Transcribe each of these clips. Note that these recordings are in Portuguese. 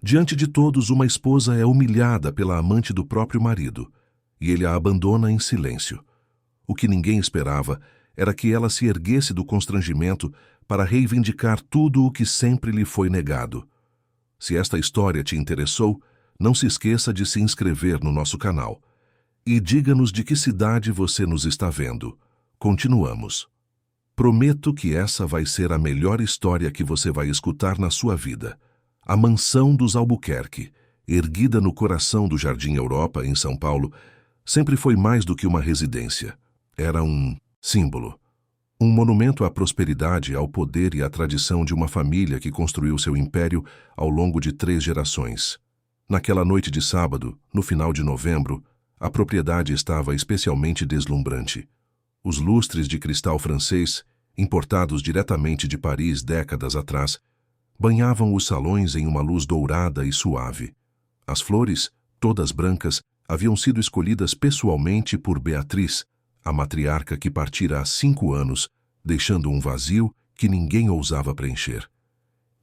Diante de todos, uma esposa é humilhada pela amante do próprio marido, e ele a abandona em silêncio. O que ninguém esperava era que ela se erguesse do constrangimento para reivindicar tudo o que sempre lhe foi negado. Se esta história te interessou, não se esqueça de se inscrever no nosso canal. E diga-nos de que cidade você nos está vendo. Continuamos. Prometo que essa vai ser a melhor história que você vai escutar na sua vida. A Mansão dos Albuquerque, erguida no coração do Jardim Europa, em São Paulo, sempre foi mais do que uma residência. Era um símbolo. Um monumento à prosperidade, ao poder e à tradição de uma família que construiu seu império ao longo de 3 gerações. Naquela noite de sábado, no final de novembro, a propriedade estava especialmente deslumbrante. Os lustres de cristal francês, importados diretamente de Paris décadas atrás, banhavam os salões em uma luz dourada e suave. As flores, todas brancas, haviam sido escolhidas pessoalmente por Beatriz, a matriarca que partira há 5 anos, deixando um vazio que ninguém ousava preencher.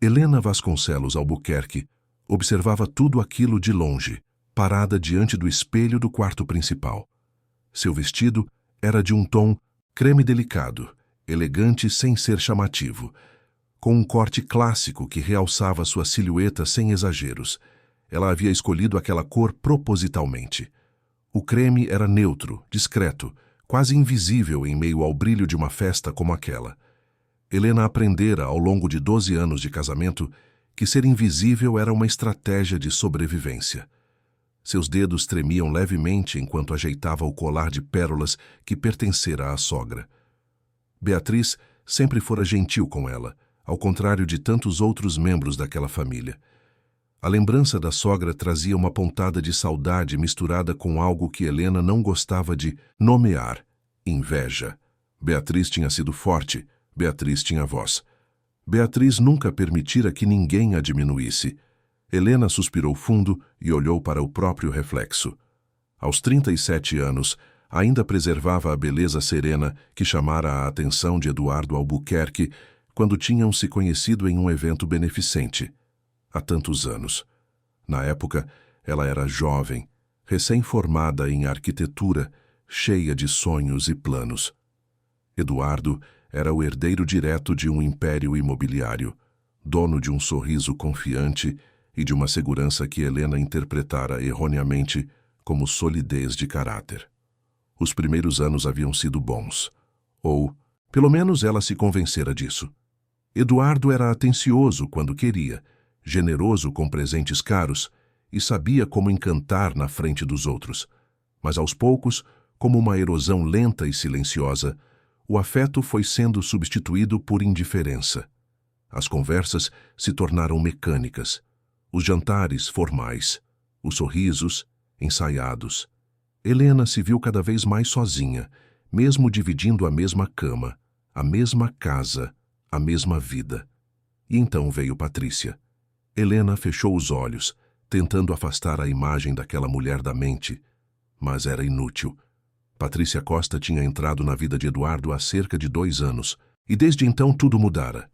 Helena Vasconcelos Albuquerque observava tudo aquilo de longe, parada diante do espelho do quarto principal. Seu vestido era de um tom creme delicado, elegante sem ser chamativo, com um corte clássico que realçava sua silhueta sem exageros. Ela havia escolhido aquela cor propositalmente. O creme era neutro, discreto, quase invisível em meio ao brilho de uma festa como aquela. Helena aprendera ao longo de 12 anos de casamento que ser invisível era uma estratégia de sobrevivência. Seus dedos tremiam levemente enquanto ajeitava o colar de pérolas que pertencera à sogra. Beatriz sempre fora gentil com ela, ao contrário de tantos outros membros daquela família. A lembrança da sogra trazia uma pontada de saudade misturada com algo que Helena não gostava de nomear: inveja. Beatriz tinha sido forte, Beatriz tinha voz. Beatriz nunca permitira que ninguém a diminuísse. Helena suspirou fundo e olhou para o próprio reflexo. Aos 37 anos, ainda preservava a beleza serena que chamara a atenção de Eduardo Albuquerque quando tinham se conhecido em um evento beneficente. Há tantos anos. Na época, ela era jovem, recém-formada em arquitetura, cheia de sonhos e planos. Eduardo era o herdeiro direto de um império imobiliário, dono de um sorriso confiante e de uma segurança que Helena interpretara erroneamente como solidez de caráter. Os primeiros anos haviam sido bons, ou, pelo menos, ela se convencera disso. Eduardo era atencioso quando queria, generoso com presentes caros e sabia como encantar na frente dos outros. Mas aos poucos, como uma erosão lenta e silenciosa, o afeto foi sendo substituído por indiferença. As conversas se tornaram mecânicas, os jantares formais, os sorrisos ensaiados. Helena se viu cada vez mais sozinha, mesmo dividindo a mesma cama, a mesma casa, a mesma vida. E então veio Patrícia. Helena fechou os olhos, tentando afastar a imagem daquela mulher da mente, mas era inútil. Patrícia Costa tinha entrado na vida de Eduardo há cerca de 2 anos, e desde então tudo mudara.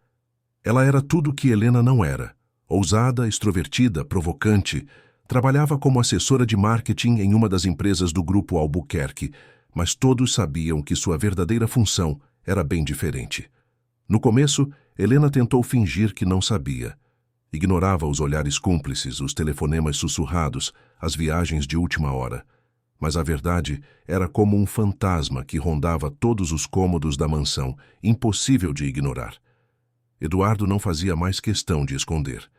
Ela era tudo o que Helena não era. Ousada, extrovertida, provocante, trabalhava como assessora de marketing em uma das empresas do grupo Albuquerque, mas todos sabiam que sua verdadeira função era bem diferente. No começo, Helena tentou fingir que não sabia. Ignorava os olhares cúmplices, os telefonemas sussurrados, as viagens de última hora. Mas a verdade era como um fantasma que rondava todos os cômodos da mansão, impossível de ignorar. Eduardo não fazia mais questão de esconder.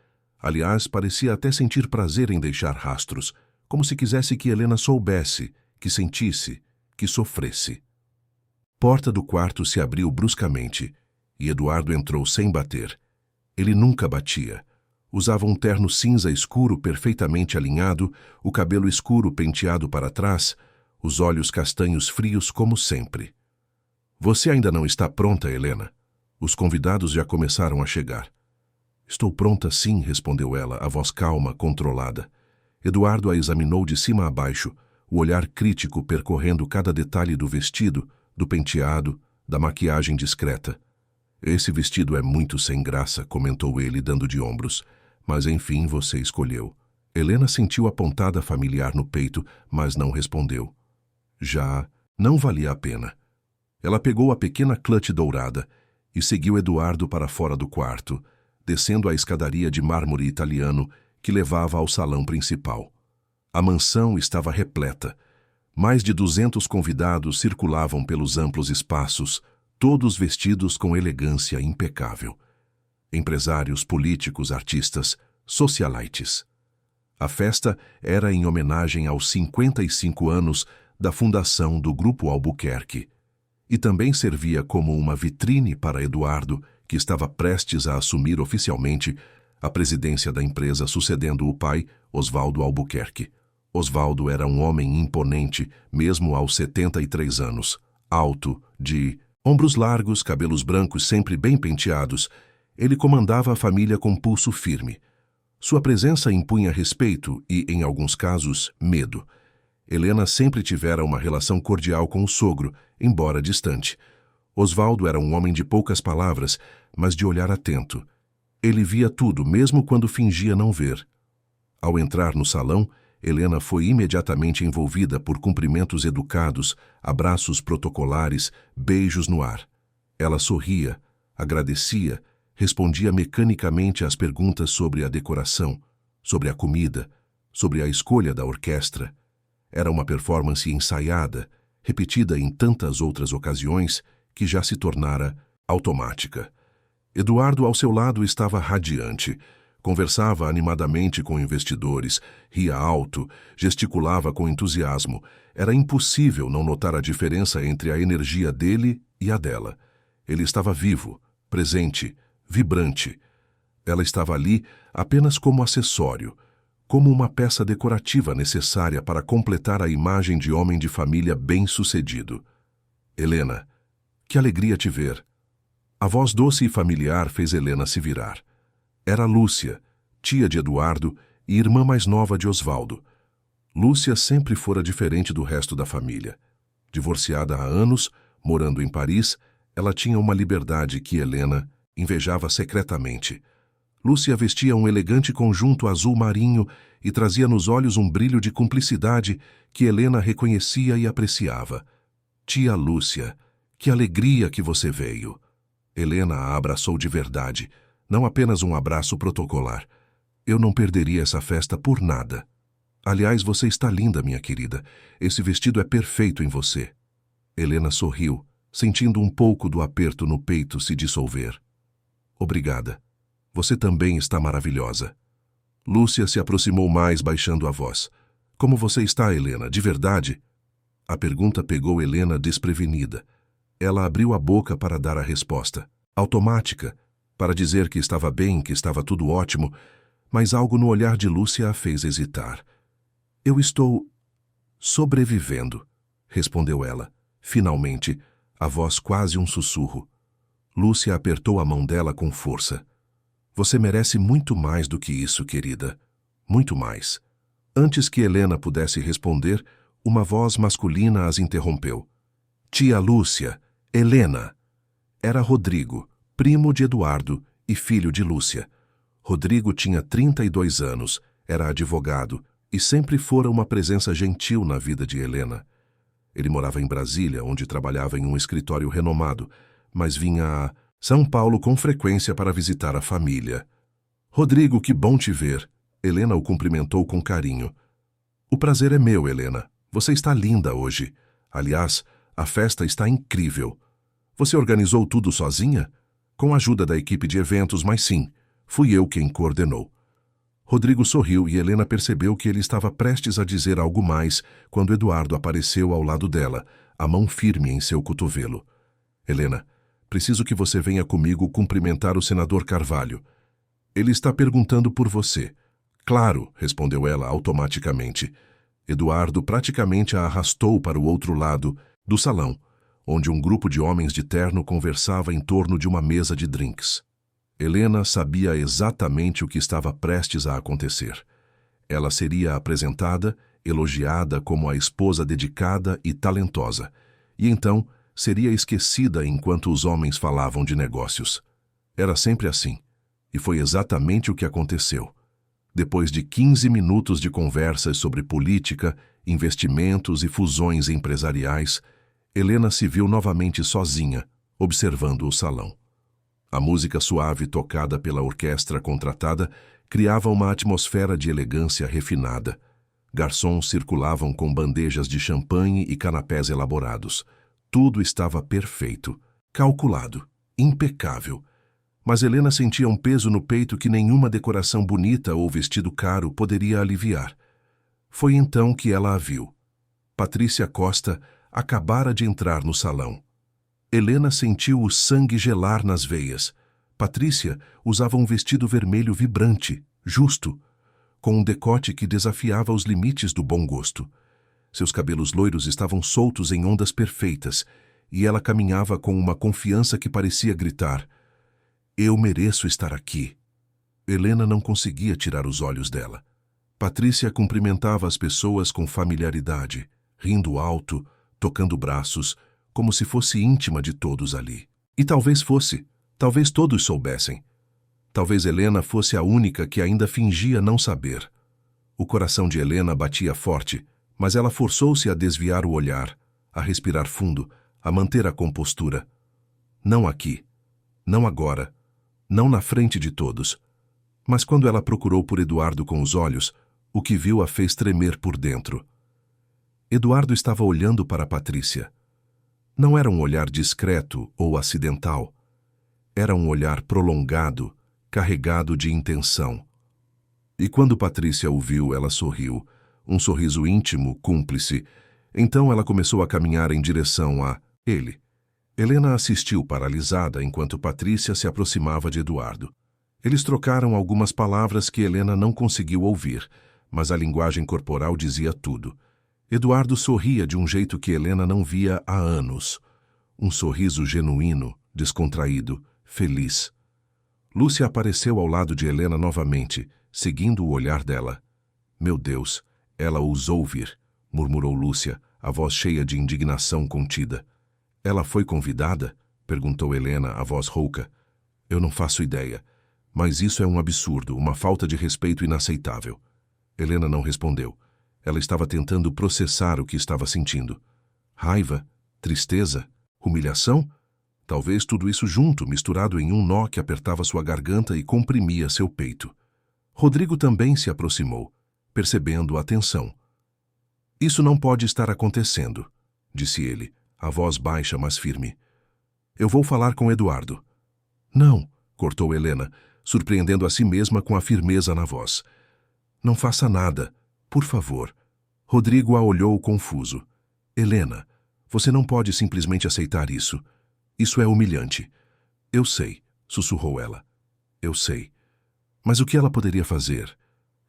Aliás, parecia até sentir prazer em deixar rastros, como se quisesse que Helena soubesse, que sentisse, que sofresse. Porta do quarto se abriu bruscamente, e Eduardo entrou sem bater. Ele nunca batia. Usava um terno cinza escuro perfeitamente alinhado, o cabelo escuro penteado para trás, os olhos castanhos frios como sempre. Você ainda não está pronta, Helena? Os convidados já começaram a chegar. Estou pronta sim, respondeu ela, a voz calma, controlada. Eduardo a examinou de cima a baixo, o olhar crítico percorrendo cada detalhe do vestido, do penteado, da maquiagem discreta. Esse vestido é muito sem graça, comentou ele, dando de ombros. Mas enfim você escolheu. Helena sentiu a pontada familiar no peito, mas não respondeu. Já não valia a pena. Ela pegou a pequena clutch dourada e seguiu Eduardo para fora do quarto, descendo a escadaria de mármore italiano que levava ao salão principal. A mansão estava repleta. Mais de 200 convidados circulavam pelos amplos espaços, todos vestidos com elegância impecável. Empresários, políticos, artistas, socialites. A festa era em homenagem aos 55 anos da fundação do Grupo Albuquerque e também servia como uma vitrine para Eduardo, que estava prestes a assumir oficialmente a presidência da empresa, sucedendo o pai, Osvaldo Albuquerque. Osvaldo era um homem imponente, mesmo aos 73 anos, alto, de ombros largos, cabelos brancos sempre bem penteados. Ele comandava a família com pulso firme. Sua presença impunha respeito e, em alguns casos, medo. Helena sempre tivera uma relação cordial com o sogro, embora distante. Osvaldo era um homem de poucas palavras, mas de olhar atento. Ele via tudo, mesmo quando fingia não ver. Ao entrar no salão, Helena foi imediatamente envolvida por cumprimentos educados, abraços protocolares, beijos no ar. Ela sorria, agradecia, respondia mecanicamente às perguntas sobre a decoração, sobre a comida, sobre a escolha da orquestra. Era uma performance ensaiada, repetida em tantas outras ocasiões, que já se tornara automática. Eduardo, ao seu lado, estava radiante. Conversava animadamente com investidores, ria alto, gesticulava com entusiasmo. Era impossível não notar a diferença entre a energia dele e a dela. Ele estava vivo, presente, vibrante. Ela estava ali apenas como acessório, como uma peça decorativa necessária para completar a imagem de homem de família bem-sucedido. Helena, que alegria te ver. A voz doce e familiar fez Helena se virar. Era Lúcia, tia de Eduardo e irmã mais nova de Osvaldo. Lúcia sempre fora diferente do resto da família. Divorciada há anos, morando em Paris, ela tinha uma liberdade que Helena invejava secretamente. Lúcia vestia um elegante conjunto azul marinho e trazia nos olhos um brilho de cumplicidade que Helena reconhecia e apreciava. Tia Lúcia, que alegria que você veio. Helena a abraçou de verdade, não apenas um abraço protocolar. Eu não perderia essa festa por nada. Aliás, você está linda, minha querida. Esse vestido é perfeito em você. Helena sorriu, sentindo um pouco do aperto no peito se dissolver. Obrigada. Você também está maravilhosa. Lúcia se aproximou mais, baixando a voz. Como você está, Helena? De verdade? A pergunta pegou Helena desprevenida. Ela abriu a boca para dar a resposta, automática, para dizer que estava bem, que estava tudo ótimo, mas algo no olhar de Lúcia a fez hesitar. Eu estou sobrevivendo, respondeu ela, finalmente, a voz quase um sussurro. Lúcia apertou a mão dela com força. Você merece muito mais do que isso, querida. Muito mais. Antes que Helena pudesse responder, uma voz masculina as interrompeu. Tia Lúcia, Helena. Era Rodrigo, primo de Eduardo e filho de Lúcia. Rodrigo tinha 32 anos, era advogado e sempre fora uma presença gentil na vida de Helena. Ele morava em Brasília, onde trabalhava em um escritório renomado, mas vinha a São Paulo com frequência para visitar a família. Rodrigo, que bom te ver. Helena o cumprimentou com carinho. O prazer é meu, Helena. Você está linda hoje. Aliás, a festa está incrível. Você organizou tudo sozinha? Com a ajuda da equipe de eventos, mas sim, fui eu quem coordenou. Rodrigo sorriu e Helena percebeu que ele estava prestes a dizer algo mais quando Eduardo apareceu ao lado dela, a mão firme em seu cotovelo. Helena, preciso que você venha comigo cumprimentar o senador Carvalho. Ele está perguntando por você. Claro, respondeu ela automaticamente. Eduardo praticamente a arrastou para o outro lado do salão, onde um grupo de homens de terno conversava em torno de uma mesa de drinks. Helena sabia exatamente o que estava prestes a acontecer. Ela seria apresentada, elogiada como a esposa dedicada e talentosa, e então seria esquecida enquanto os homens falavam de negócios. Era sempre assim, e foi exatamente o que aconteceu. Depois de 15 minutos de conversas sobre política, investimentos e fusões empresariais, Helena se viu novamente sozinha, observando o salão. A música suave tocada pela orquestra contratada criava uma atmosfera de elegância refinada. Garçons circulavam com bandejas de champanhe e canapés elaborados. Tudo estava perfeito, calculado, impecável. Mas Helena sentia um peso no peito que nenhuma decoração bonita ou vestido caro poderia aliviar. Foi então que ela a viu. Patrícia Costa acabara de entrar no salão. Helena sentiu o sangue gelar nas veias. Patrícia usava um vestido vermelho vibrante, justo, com um decote que desafiava os limites do bom gosto. Seus cabelos loiros estavam soltos em ondas perfeitas, e ela caminhava com uma confiança que parecia gritar: "Eu mereço estar aqui." Helena não conseguia tirar os olhos dela. Patrícia cumprimentava as pessoas com familiaridade, rindo alto, tocando braços, como se fosse íntima de todos ali. E talvez fosse, talvez todos soubessem. Talvez Helena fosse a única que ainda fingia não saber. O coração de Helena batia forte, mas ela forçou-se a desviar o olhar, a respirar fundo, a manter a compostura. Não aqui, não agora, não na frente de todos. Mas quando ela procurou por Eduardo com os olhos, o que viu a fez tremer por dentro. Eduardo estava olhando para Patrícia. Não era um olhar discreto ou acidental. Era um olhar prolongado, carregado de intenção. E quando Patrícia o viu, ela sorriu, um sorriso íntimo, cúmplice. Então ela começou a caminhar em direção a ele. Helena assistiu paralisada enquanto Patrícia se aproximava de Eduardo. Eles trocaram algumas palavras que Helena não conseguiu ouvir, mas a linguagem corporal dizia tudo. Eduardo sorria de um jeito que Helena não via há anos. Um sorriso genuíno, descontraído, feliz. Lúcia apareceu ao lado de Helena novamente, seguindo o olhar dela. "Meu Deus, ela ousou ouvir", murmurou Lúcia, a voz cheia de indignação contida. "Ela foi convidada?" perguntou Helena, a voz rouca. "Eu não faço ideia. Mas isso é um absurdo, uma falta de respeito inaceitável." Helena não respondeu. Ela estava tentando processar o que estava sentindo. Raiva? Tristeza? Humilhação? Talvez tudo isso junto, misturado em um nó que apertava sua garganta e comprimia seu peito. Rodrigo também se aproximou, percebendo a tensão. "Isso não pode estar acontecendo", disse ele, a voz baixa, mas firme. "Eu vou falar com Eduardo." "Não", cortou Helena, surpreendendo a si mesma com a firmeza na voz. "Não faça nada, por favor." Rodrigo a olhou confuso. "Helena, você não pode simplesmente aceitar isso. Isso é humilhante." "Eu sei", sussurrou ela. "Eu sei." Mas o que ela poderia fazer?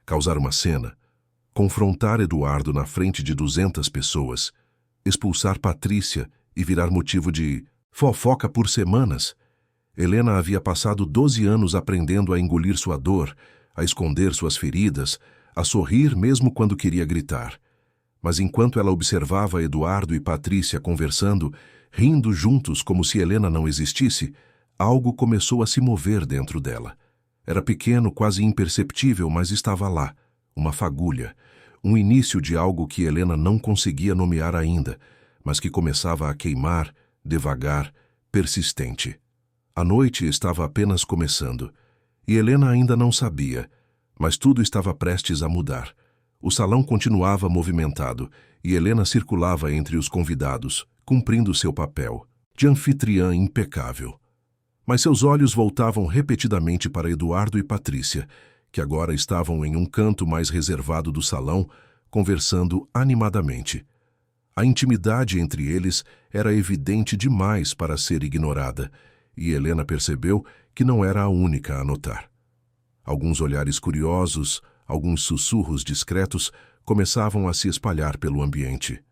Causar uma cena? Confrontar Eduardo na frente de 200 pessoas? Expulsar Patrícia e virar motivo de fofoca por semanas? Helena havia passado 12 anos aprendendo a engolir sua dor, a esconder suas feridas, a sorrir mesmo quando queria gritar. Mas enquanto ela observava Eduardo e Patrícia conversando, rindo juntos como se Helena não existisse, algo começou a se mover dentro dela. Era pequeno, quase imperceptível, mas estava lá, uma fagulha, um início de algo que Helena não conseguia nomear ainda, mas que começava a queimar, devagar, persistente. A noite estava apenas começando, e Helena ainda não sabia, mas tudo estava prestes a mudar. O salão continuava movimentado, e Helena circulava entre os convidados, cumprindo seu papel, de anfitriã impecável. Mas seus olhos voltavam repetidamente para Eduardo e Patrícia, que agora estavam em um canto mais reservado do salão, conversando animadamente. A intimidade entre eles era evidente demais para ser ignorada, e Helena percebeu que não era a única a notar. Alguns olhares curiosos, alguns sussurros discretos começavam a se espalhar pelo ambiente.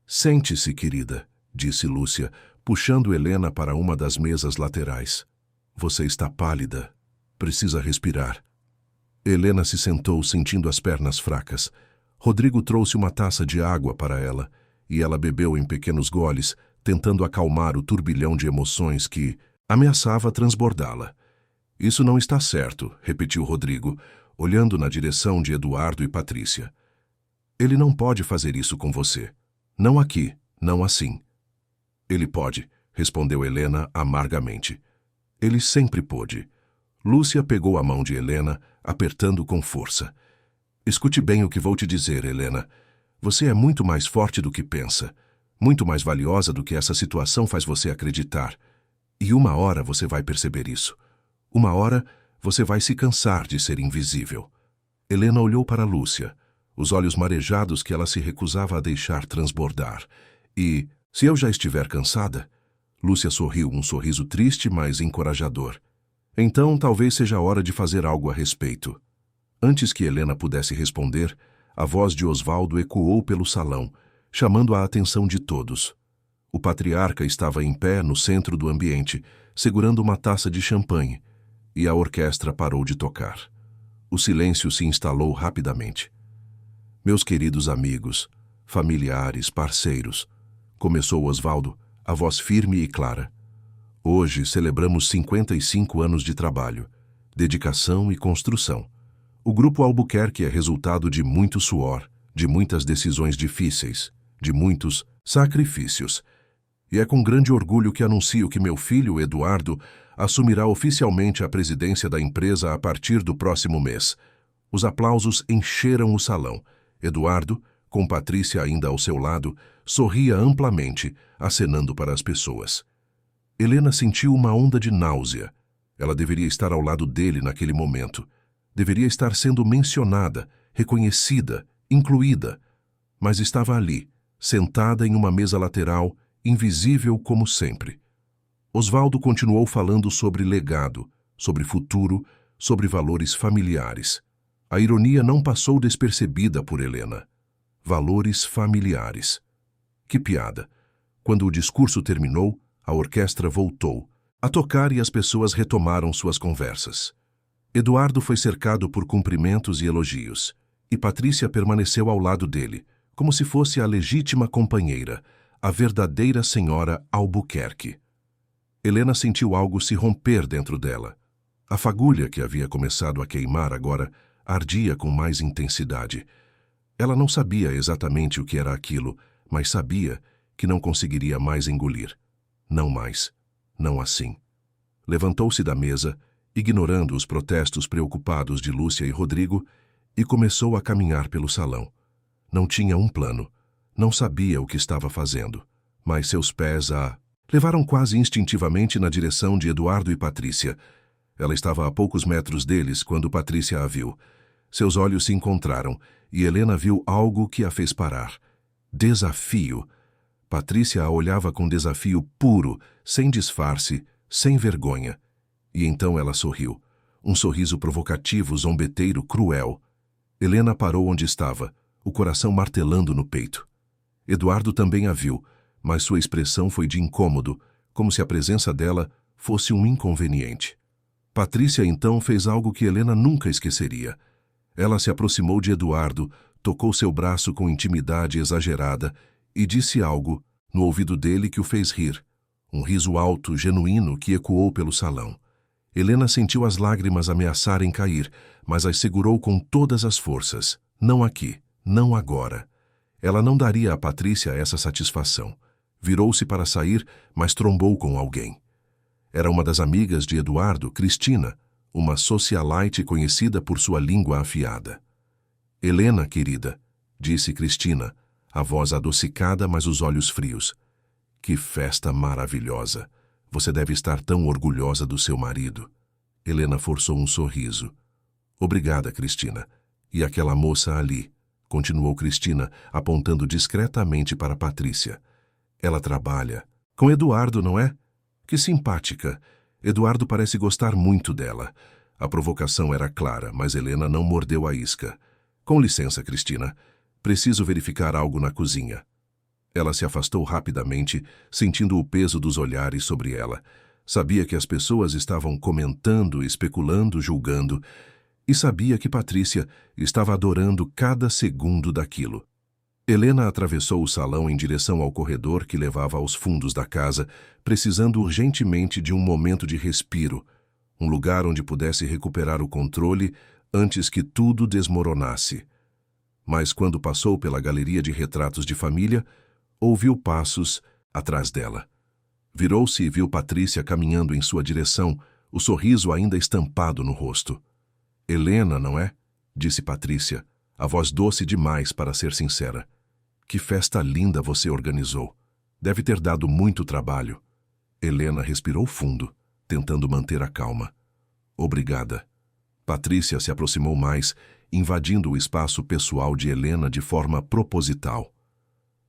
"Sente-se, querida", disse Lúcia, puxando Helena para uma das mesas laterais. "Você está pálida. Precisa respirar." Helena se sentou, sentindo as pernas fracas. Rodrigo trouxe uma taça de água para ela, e ela bebeu em pequenos goles, tentando acalmar o turbilhão de emoções que ameaçava transbordá-la. "Isso não está certo", repetiu Rodrigo. olhando na direção de Eduardo e Patrícia. Ele não pode fazer isso com você. Não aqui, não assim. Ele pode, respondeu Helena amargamente. Ele sempre pôde. Lúcia pegou a mão de Helena, apertando com força. Escute bem o que vou te dizer, Helena. Você é muito mais forte do que pensa. Muito mais valiosa do que essa situação faz você acreditar. E uma hora você vai perceber isso. Uma hora você vai se cansar de ser invisível. Helena olhou para Lúcia, os olhos marejados que ela se recusava a deixar transbordar. E, se eu já estiver cansada? Lúcia sorriu, um sorriso triste, mas encorajador. Então, talvez seja a hora de fazer algo a respeito. Antes que Helena pudesse responder, a voz de Osvaldo ecoou pelo salão, chamando a atenção de todos. O patriarca estava em pé no centro do ambiente, segurando uma taça de champanhe, e a orquestra parou de tocar. O silêncio se instalou rapidamente. Meus queridos amigos, familiares, parceiros, começou Osvaldo, a voz firme e clara. Hoje celebramos 55 anos de trabalho, dedicação e construção. O Grupo Albuquerque é resultado de muito suor, de muitas decisões difíceis, de muitos sacrifícios. E é com grande orgulho que anuncio que meu filho, Eduardo, assumirá oficialmente a presidência da empresa a partir do próximo mês. Os aplausos encheram o salão. Eduardo, com Patrícia ainda ao seu lado, sorria amplamente, acenando para as pessoas. Helena sentiu uma onda de náusea. Ela deveria estar ao lado dele naquele momento. Deveria estar sendo mencionada, reconhecida, incluída. Mas estava ali, sentada em uma mesa lateral, invisível como sempre. Osvaldo continuou falando sobre legado, sobre futuro, sobre valores familiares. A ironia não passou despercebida por Helena. Valores familiares. Que piada! Quando o discurso terminou, a orquestra voltou a tocar e as pessoas retomaram suas conversas. Eduardo foi cercado por cumprimentos e elogios, e Patrícia permaneceu ao lado dele, como se fosse a legítima companheira, a verdadeira senhora Albuquerque. Helena sentiu algo se romper dentro dela. A fagulha que havia começado a queimar agora ardia com mais intensidade. Ela não sabia exatamente o que era aquilo, mas sabia que não conseguiria mais engolir. Não mais. Não assim. Levantou-se da mesa, ignorando os protestos preocupados de Lúcia e Rodrigo, e começou a caminhar pelo salão. Não tinha um plano. Não sabia o que estava fazendo, mas seus pés a levaram quase instintivamente na direção de Eduardo e Patrícia. Ela estava a poucos metros deles quando Patrícia a viu. Seus olhos se encontraram, e Helena viu algo que a fez parar. Desafio. Patrícia a olhava com desafio puro, sem disfarce, sem vergonha. E então ela sorriu. Um sorriso provocativo, zombeteiro, cruel. Helena parou onde estava, o coração martelando no peito. Eduardo também a viu, mas sua expressão foi de incômodo, como se a presença dela fosse um inconveniente. Patrícia então fez algo que Helena nunca esqueceria. Ela se aproximou de Eduardo, tocou seu braço com intimidade exagerada e disse algo no ouvido dele que o fez rir. Um riso alto, genuíno, que ecoou pelo salão. Helena sentiu as lágrimas ameaçarem cair, mas as segurou com todas as forças. Não aqui, não agora. Ela não daria a Patrícia essa satisfação. Virou-se para sair, mas trombou com alguém. Era uma das amigas de Eduardo, Cristina, uma socialite conhecida por sua língua afiada. Helena, querida, disse Cristina, a voz adocicada, mas os olhos frios. Que festa maravilhosa! Você deve estar tão orgulhosa do seu marido. Helena forçou um sorriso. Obrigada, Cristina. E aquela moça ali, continuou Cristina, apontando discretamente para Patrícia. Ela trabalha com Eduardo, não é? Que simpática. Eduardo parece gostar muito dela. A provocação era clara, mas Helena não mordeu a isca. Com licença, Cristina. Preciso verificar algo na cozinha. Ela se afastou rapidamente, sentindo o peso dos olhares sobre ela. Sabia que as pessoas estavam comentando, especulando, julgando, e sabia que Patrícia estava adorando cada segundo daquilo. Helena atravessou o salão em direção ao corredor que levava aos fundos da casa, precisando urgentemente de um momento de respiro, um lugar onde pudesse recuperar o controle antes que tudo desmoronasse. Mas quando passou pela galeria de retratos de família, ouviu passos atrás dela. Virou-se e viu Patrícia caminhando em sua direção, o sorriso ainda estampado no rosto. Helena, não é? Disse Patrícia, a voz doce demais para ser sincera. Que festa linda você organizou. Deve ter dado muito trabalho. Helena respirou fundo, tentando manter a calma. Obrigada. Patrícia se aproximou mais, invadindo o espaço pessoal de Helena de forma proposital.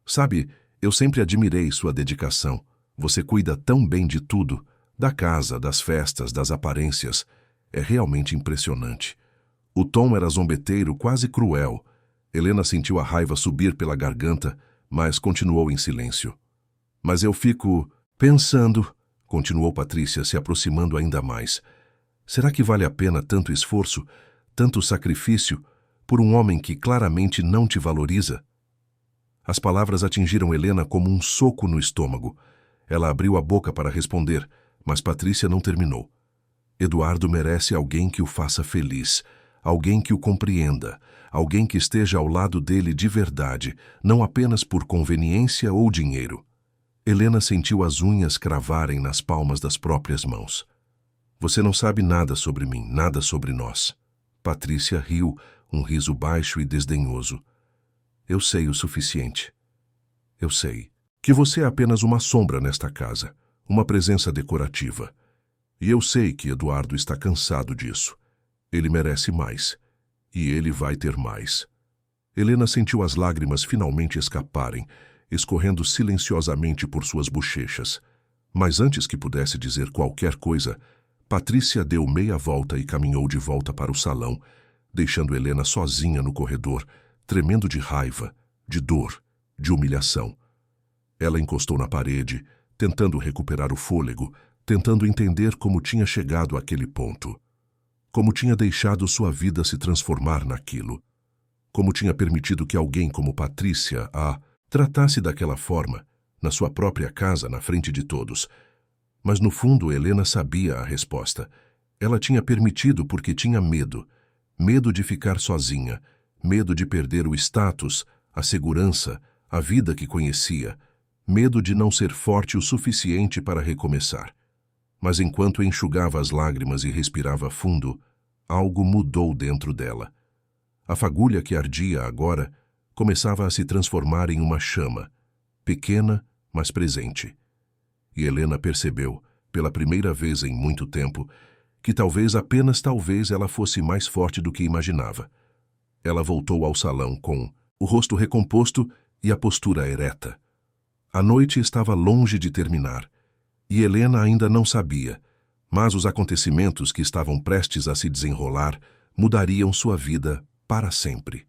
Sabe, eu sempre admirei sua dedicação. Você cuida tão bem de tudo, da casa, das festas, das aparências. É realmente impressionante. O tom era zombeteiro, quase cruel. Helena sentiu a raiva subir pela garganta, mas continuou em silêncio. Mas eu fico pensando, continuou Patrícia, se aproximando ainda mais. Será que vale a pena tanto esforço, tanto sacrifício, por um homem que claramente não te valoriza? As palavras atingiram Helena como um soco no estômago. Ela abriu a boca para responder, mas Patrícia não terminou. Eduardo merece alguém que o faça feliz, alguém que o compreenda, alguém que esteja ao lado dele de verdade, não apenas por conveniência ou dinheiro. Helena sentiu as unhas cravarem nas palmas das próprias mãos. Você não sabe nada sobre mim, nada sobre nós. Patrícia riu, um riso baixo e desdenhoso. Eu sei o suficiente. Eu sei que você é apenas uma sombra nesta casa, uma presença decorativa. E eu sei que Eduardo está cansado disso. Ele merece mais. E ele vai ter mais. Helena sentiu as lágrimas finalmente escaparem, escorrendo silenciosamente por suas bochechas. Mas antes que pudesse dizer qualquer coisa, Patrícia deu meia volta e caminhou de volta para o salão, deixando Helena sozinha no corredor, tremendo de raiva, de dor, de humilhação. Ela encostou na parede, tentando recuperar o fôlego, tentando entender como tinha chegado àquele ponto. Como tinha deixado sua vida se transformar naquilo. Como tinha permitido que alguém como Patrícia a tratasse daquela forma, na sua própria casa, na frente de todos. Mas no fundo Helena sabia a resposta. Ela tinha permitido porque tinha medo. Medo de ficar sozinha, medo de perder o status, a segurança, a vida que conhecia, medo de não ser forte o suficiente para recomeçar. Mas enquanto enxugava as lágrimas e respirava fundo, algo mudou dentro dela. A fagulha que ardia agora começava a se transformar em uma chama, pequena, mas presente. E Helena percebeu, pela primeira vez em muito tempo, que talvez, apenas talvez, ela fosse mais forte do que imaginava. Ela voltou ao salão com o rosto recomposto e a postura ereta. A noite estava longe de terminar, e Helena ainda não sabia, mas os acontecimentos que estavam prestes a se desenrolar mudariam sua vida para sempre.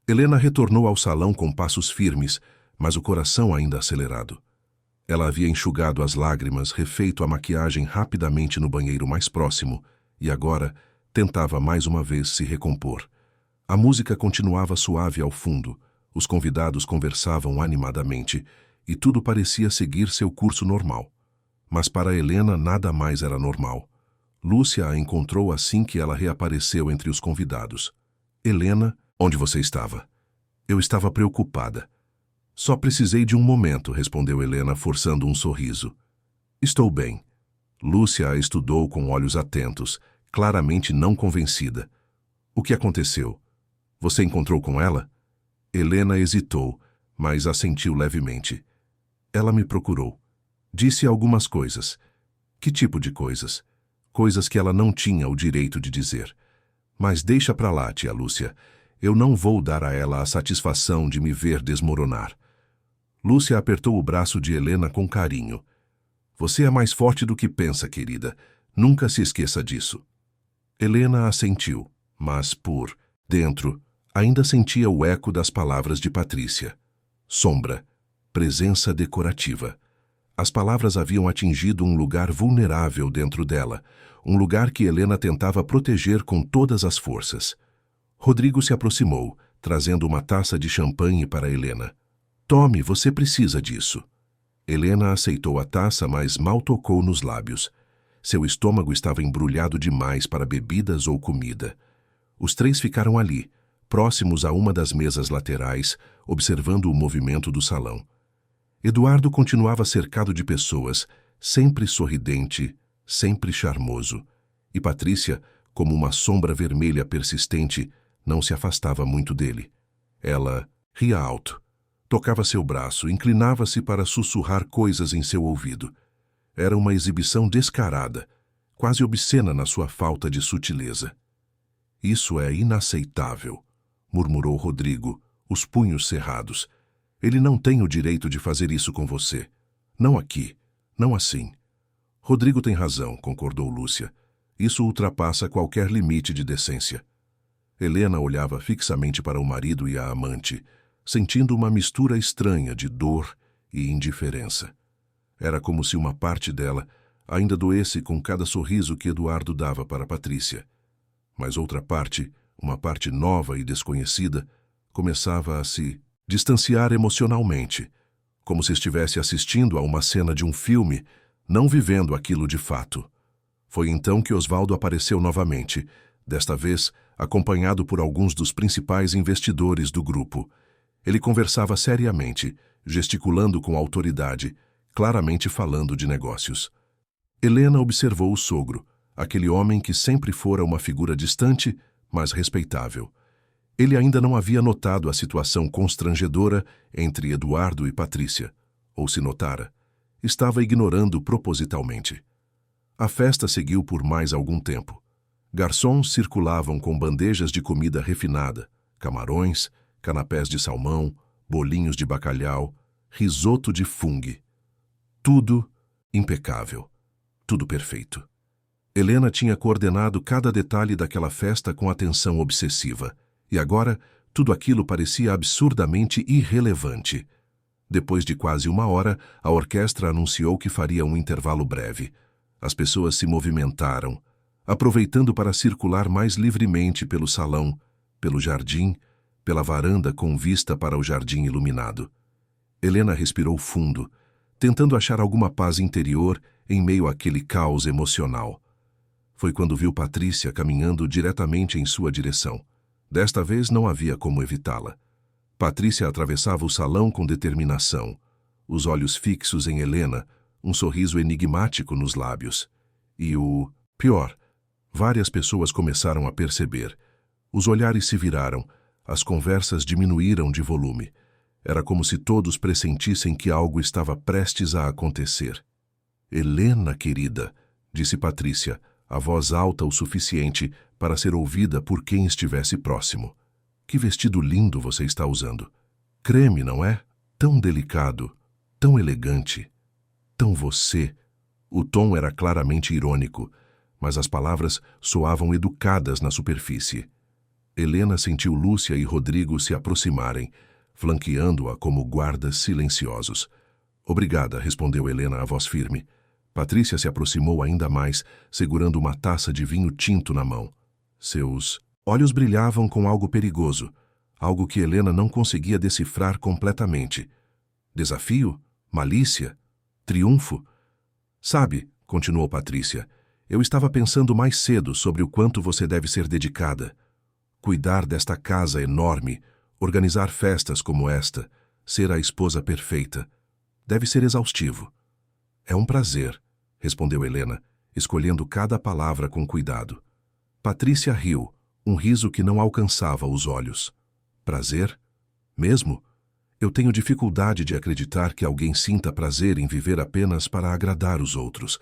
Helena retornou ao salão com passos firmes, mas o coração ainda acelerado. Ela havia enxugado as lágrimas, refeito a maquiagem rapidamente no banheiro mais próximo, e agora tentava mais uma vez se recompor. A música continuava suave ao fundo, os convidados conversavam animadamente, e tudo parecia seguir seu curso normal. Mas para Helena nada mais era normal. Lúcia a encontrou assim que ela reapareceu entre os convidados. Helena, onde você estava? Eu estava preocupada. Só precisei de um momento, respondeu Helena, forçando um sorriso. Estou bem. Lúcia a estudou com olhos atentos, claramente não convencida. O que aconteceu? Você encontrou com ela? Helena hesitou, mas assentiu levemente. Ela me procurou. Disse algumas coisas. Que tipo de coisas? Coisas que ela não tinha o direito de dizer. Mas deixa pra lá, tia Lúcia. Eu não vou dar a ela a satisfação de me ver desmoronar. Lúcia apertou o braço de Helena com carinho. Você é mais forte do que pensa, querida. Nunca se esqueça disso. Helena assentiu, mas por dentro ainda sentia o eco das palavras de Patrícia. Sombra. Presença decorativa. As palavras haviam atingido um lugar vulnerável dentro dela, um lugar que Helena tentava proteger com todas as forças. Rodrigo se aproximou, trazendo uma taça de champanhe para Helena. Tome, você precisa disso. Helena aceitou a taça, mas mal tocou nos lábios. Seu estômago estava embrulhado demais para bebidas ou comida. Os três ficaram ali, próximos a uma das mesas laterais, observando o movimento do salão. Eduardo continuava cercado de pessoas, sempre sorridente, sempre charmoso. E Patrícia, como uma sombra vermelha persistente, não se afastava muito dele. Ela ria alto, tocava seu braço, inclinava-se para sussurrar coisas em seu ouvido. Era uma exibição descarada, quase obscena na sua falta de sutileza. Isso é inaceitável, murmurou Rodrigo, os punhos cerrados. Ele não tem o direito de fazer isso com você. Não aqui, não assim. Rodrigo tem razão, concordou Lúcia. Isso ultrapassa qualquer limite de decência. Helena olhava fixamente para o marido e a amante, sentindo uma mistura estranha de dor e indiferença. Era como se uma parte dela ainda doesse com cada sorriso que Eduardo dava para Patrícia. Mas outra parte, uma parte nova e desconhecida, começava a se distanciar emocionalmente, como se estivesse assistindo a uma cena de um filme, não vivendo aquilo de fato. Foi então que Osvaldo apareceu novamente, desta vez acompanhado por alguns dos principais investidores do grupo. Ele conversava seriamente, gesticulando com autoridade, claramente falando de negócios. Helena observou o sogro, aquele homem que sempre fora uma figura distante, mas respeitável. Ele ainda não havia notado a situação constrangedora entre Eduardo e Patrícia, ou se notara, estava ignorando propositalmente. A festa seguiu por mais algum tempo. Garçons circulavam com bandejas de comida refinada, camarões, canapés de salmão, bolinhos de bacalhau, risoto de fungo. Tudo impecável, tudo perfeito. Helena tinha coordenado cada detalhe daquela festa com atenção obsessiva, e agora tudo aquilo parecia absurdamente irrelevante. Depois de quase uma hora, a orquestra anunciou que faria um intervalo breve. As pessoas se movimentaram, aproveitando para circular mais livremente pelo salão, pelo jardim, pela varanda com vista para o jardim iluminado. Helena respirou fundo, tentando achar alguma paz interior em meio àquele caos emocional. Foi quando viu Patrícia caminhando diretamente em sua direção. Desta vez não havia como evitá-la. Patrícia atravessava o salão com determinação, os olhos fixos em Helena, um sorriso enigmático nos lábios. E o pior, várias pessoas começaram a perceber. Os olhares se viraram, as conversas diminuíram de volume. Era como se todos pressentissem que algo estava prestes a acontecer. Helena, querida, disse Patrícia, a voz alta o suficiente para ser ouvida por quem estivesse próximo. Que vestido lindo você está usando. Creme, não é? Tão delicado, tão elegante, tão você. O tom era claramente irônico, mas as palavras soavam educadas na superfície. Helena sentiu Lúcia e Rodrigo se aproximarem, flanqueando-a como guardas silenciosos. Obrigada, respondeu Helena a voz firme. Patrícia se aproximou ainda mais, segurando uma taça de vinho tinto na mão. Seus olhos brilhavam com algo perigoso, algo que Helena não conseguia decifrar completamente. Desafio? Malícia? Triunfo? Sabe, continuou Patrícia, eu estava pensando mais cedo sobre o quanto você deve ser dedicada. Cuidar desta casa enorme, organizar festas como esta, ser a esposa perfeita, deve ser exaustivo. É um prazer, respondeu Helena, escolhendo cada palavra com cuidado. Patrícia riu, um riso que não alcançava os olhos. Prazer? Mesmo? Eu tenho dificuldade de acreditar que alguém sinta prazer em viver apenas para agradar os outros,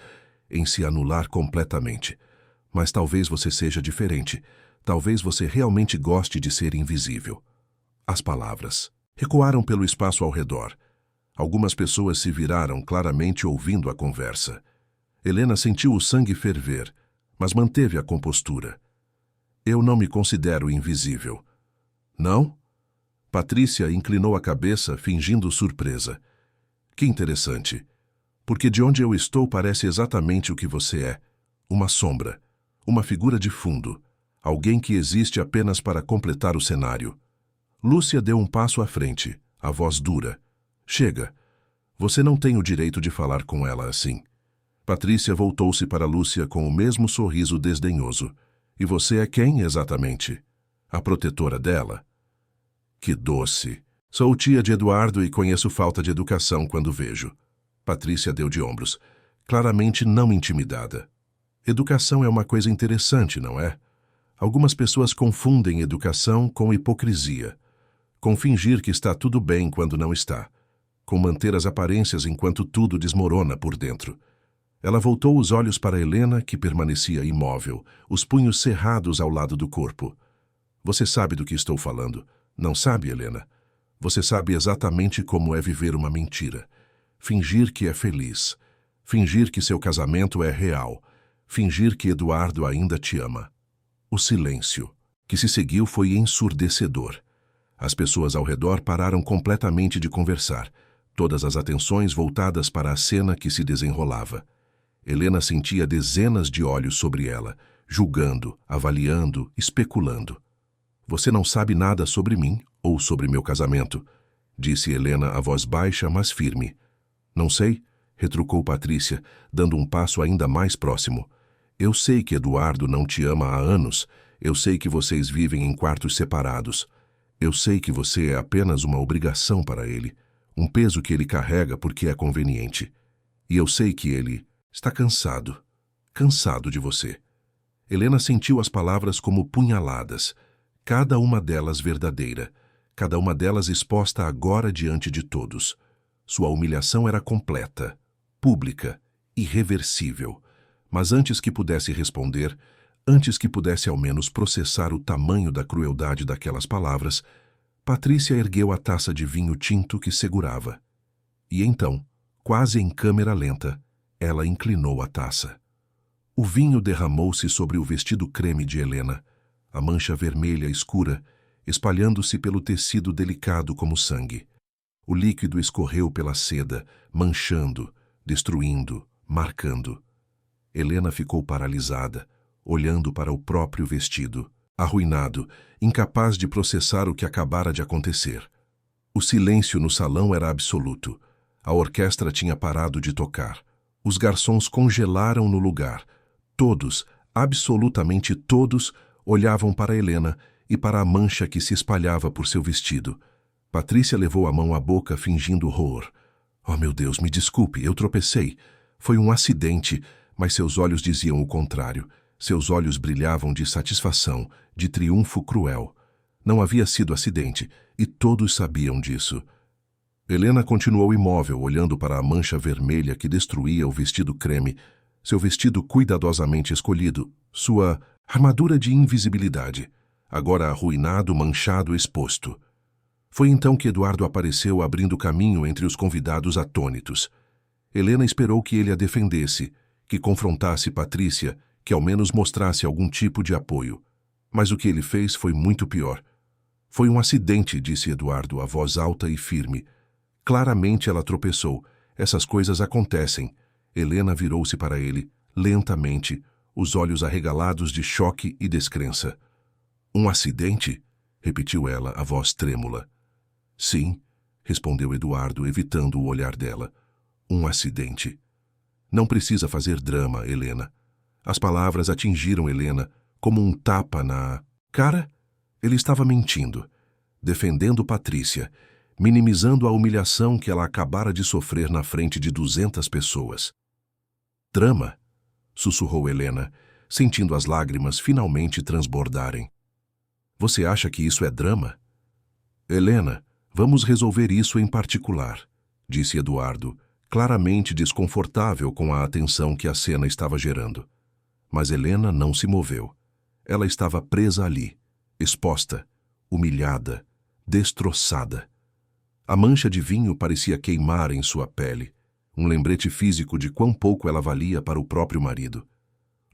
em se anular completamente. Mas talvez você seja diferente. Talvez você realmente goste de ser invisível. As palavras recuaram pelo espaço ao redor. Algumas pessoas se viraram claramente ouvindo a conversa. Helena sentiu o sangue ferver, mas manteve a compostura. Eu não me considero invisível. Não? Patrícia inclinou a cabeça, fingindo surpresa. Que interessante, porque de onde eu estou parece exatamente o que você é. Uma sombra, uma figura de fundo, alguém que existe apenas para completar o cenário. Lúcia deu um passo à frente, a voz dura. Chega. Você não tem o direito de falar com ela assim. Patrícia voltou-se para Lúcia com o mesmo sorriso desdenhoso. E você é quem, exatamente? A protetora dela? Que doce. Sou tia de Eduardo e conheço falta de educação quando vejo. Patrícia deu de ombros, claramente não intimidada. Educação é uma coisa interessante, não é? Algumas pessoas confundem educação com hipocrisia, com fingir que está tudo bem quando não está, com manter as aparências enquanto tudo desmorona por dentro. Ela voltou os olhos para Helena, que permanecia imóvel, os punhos cerrados ao lado do corpo. Você sabe do que estou falando, não sabe, Helena? Você sabe exatamente como é viver uma mentira. Fingir que é feliz. Fingir que seu casamento é real. Fingir que Eduardo ainda te ama. O silêncio que se seguiu foi ensurdecedor. As pessoas ao redor pararam completamente de conversar, todas as atenções voltadas para a cena que se desenrolava. Helena sentia dezenas de olhos sobre ela, julgando, avaliando, especulando. Você não sabe nada sobre mim ou sobre meu casamento, disse Helena a voz baixa, mas firme. Não sei, retrucou Patrícia, dando um passo ainda mais próximo. Eu sei que Eduardo não te ama há anos. Eu sei que vocês vivem em quartos separados. Eu sei que você é apenas uma obrigação para ele, um peso que ele carrega porque é conveniente. E eu sei que ele está cansado de você. Helena sentiu as palavras como punhaladas, cada uma delas verdadeira, cada uma delas exposta agora diante de todos. Sua humilhação era completa, pública, irreversível. Mas antes que pudesse responder, antes que pudesse ao menos processar o tamanho da crueldade daquelas palavras, Patrícia ergueu a taça de vinho tinto que segurava. E então, quase em câmera lenta, ela inclinou a taça. O vinho derramou-se sobre o vestido creme de Helena, a mancha vermelha escura, espalhando-se pelo tecido delicado como sangue. O líquido escorreu pela seda, manchando, destruindo, marcando. Helena ficou paralisada, olhando para o próprio vestido, arruinado, incapaz de processar o que acabara de acontecer. O silêncio no salão era absoluto. A orquestra tinha parado de tocar. Os garçons congelaram no lugar. Todos, absolutamente todos, olhavam para Helena e para a mancha que se espalhava por seu vestido. Patrícia levou a mão à boca, fingindo horror. Oh, meu Deus, me desculpe, eu tropecei. Foi um acidente, mas seus olhos diziam o contrário. Seus olhos brilhavam de satisfação, de triunfo cruel. Não havia sido acidente, e todos sabiam disso. Helena continuou imóvel, olhando para a mancha vermelha que destruía o vestido creme, seu vestido cuidadosamente escolhido, sua armadura de invisibilidade, agora arruinado, manchado, exposto. Foi então que Eduardo apareceu, abrindo caminho entre os convidados atônitos. Helena esperou que ele a defendesse, que confrontasse Patrícia, que ao menos mostrasse algum tipo de apoio. Mas o que ele fez foi muito pior. Foi um acidente, disse Eduardo, a voz alta e firme. Claramente ela tropeçou. Essas coisas acontecem. Helena virou-se para ele, lentamente, os olhos arregalados de choque e descrença. Um acidente? Repetiu ela, a voz trêmula. Sim, respondeu Eduardo, evitando o olhar dela. Um acidente. Não precisa fazer drama, Helena. As palavras atingiram Helena como um tapa na cara. Ele estava mentindo, defendendo Patrícia, minimizando a humilhação que ela acabara de sofrer na frente de 200 pessoas. Drama? Sussurrou Helena, sentindo as lágrimas finalmente transbordarem. Você acha que isso é drama? Helena, vamos resolver isso em particular, disse Eduardo, claramente desconfortável com a atenção que a cena estava gerando. Mas Helena não se moveu. Ela estava presa ali, exposta, humilhada, destroçada. A mancha de vinho parecia queimar em sua pele, um lembrete físico de quão pouco ela valia para o próprio marido.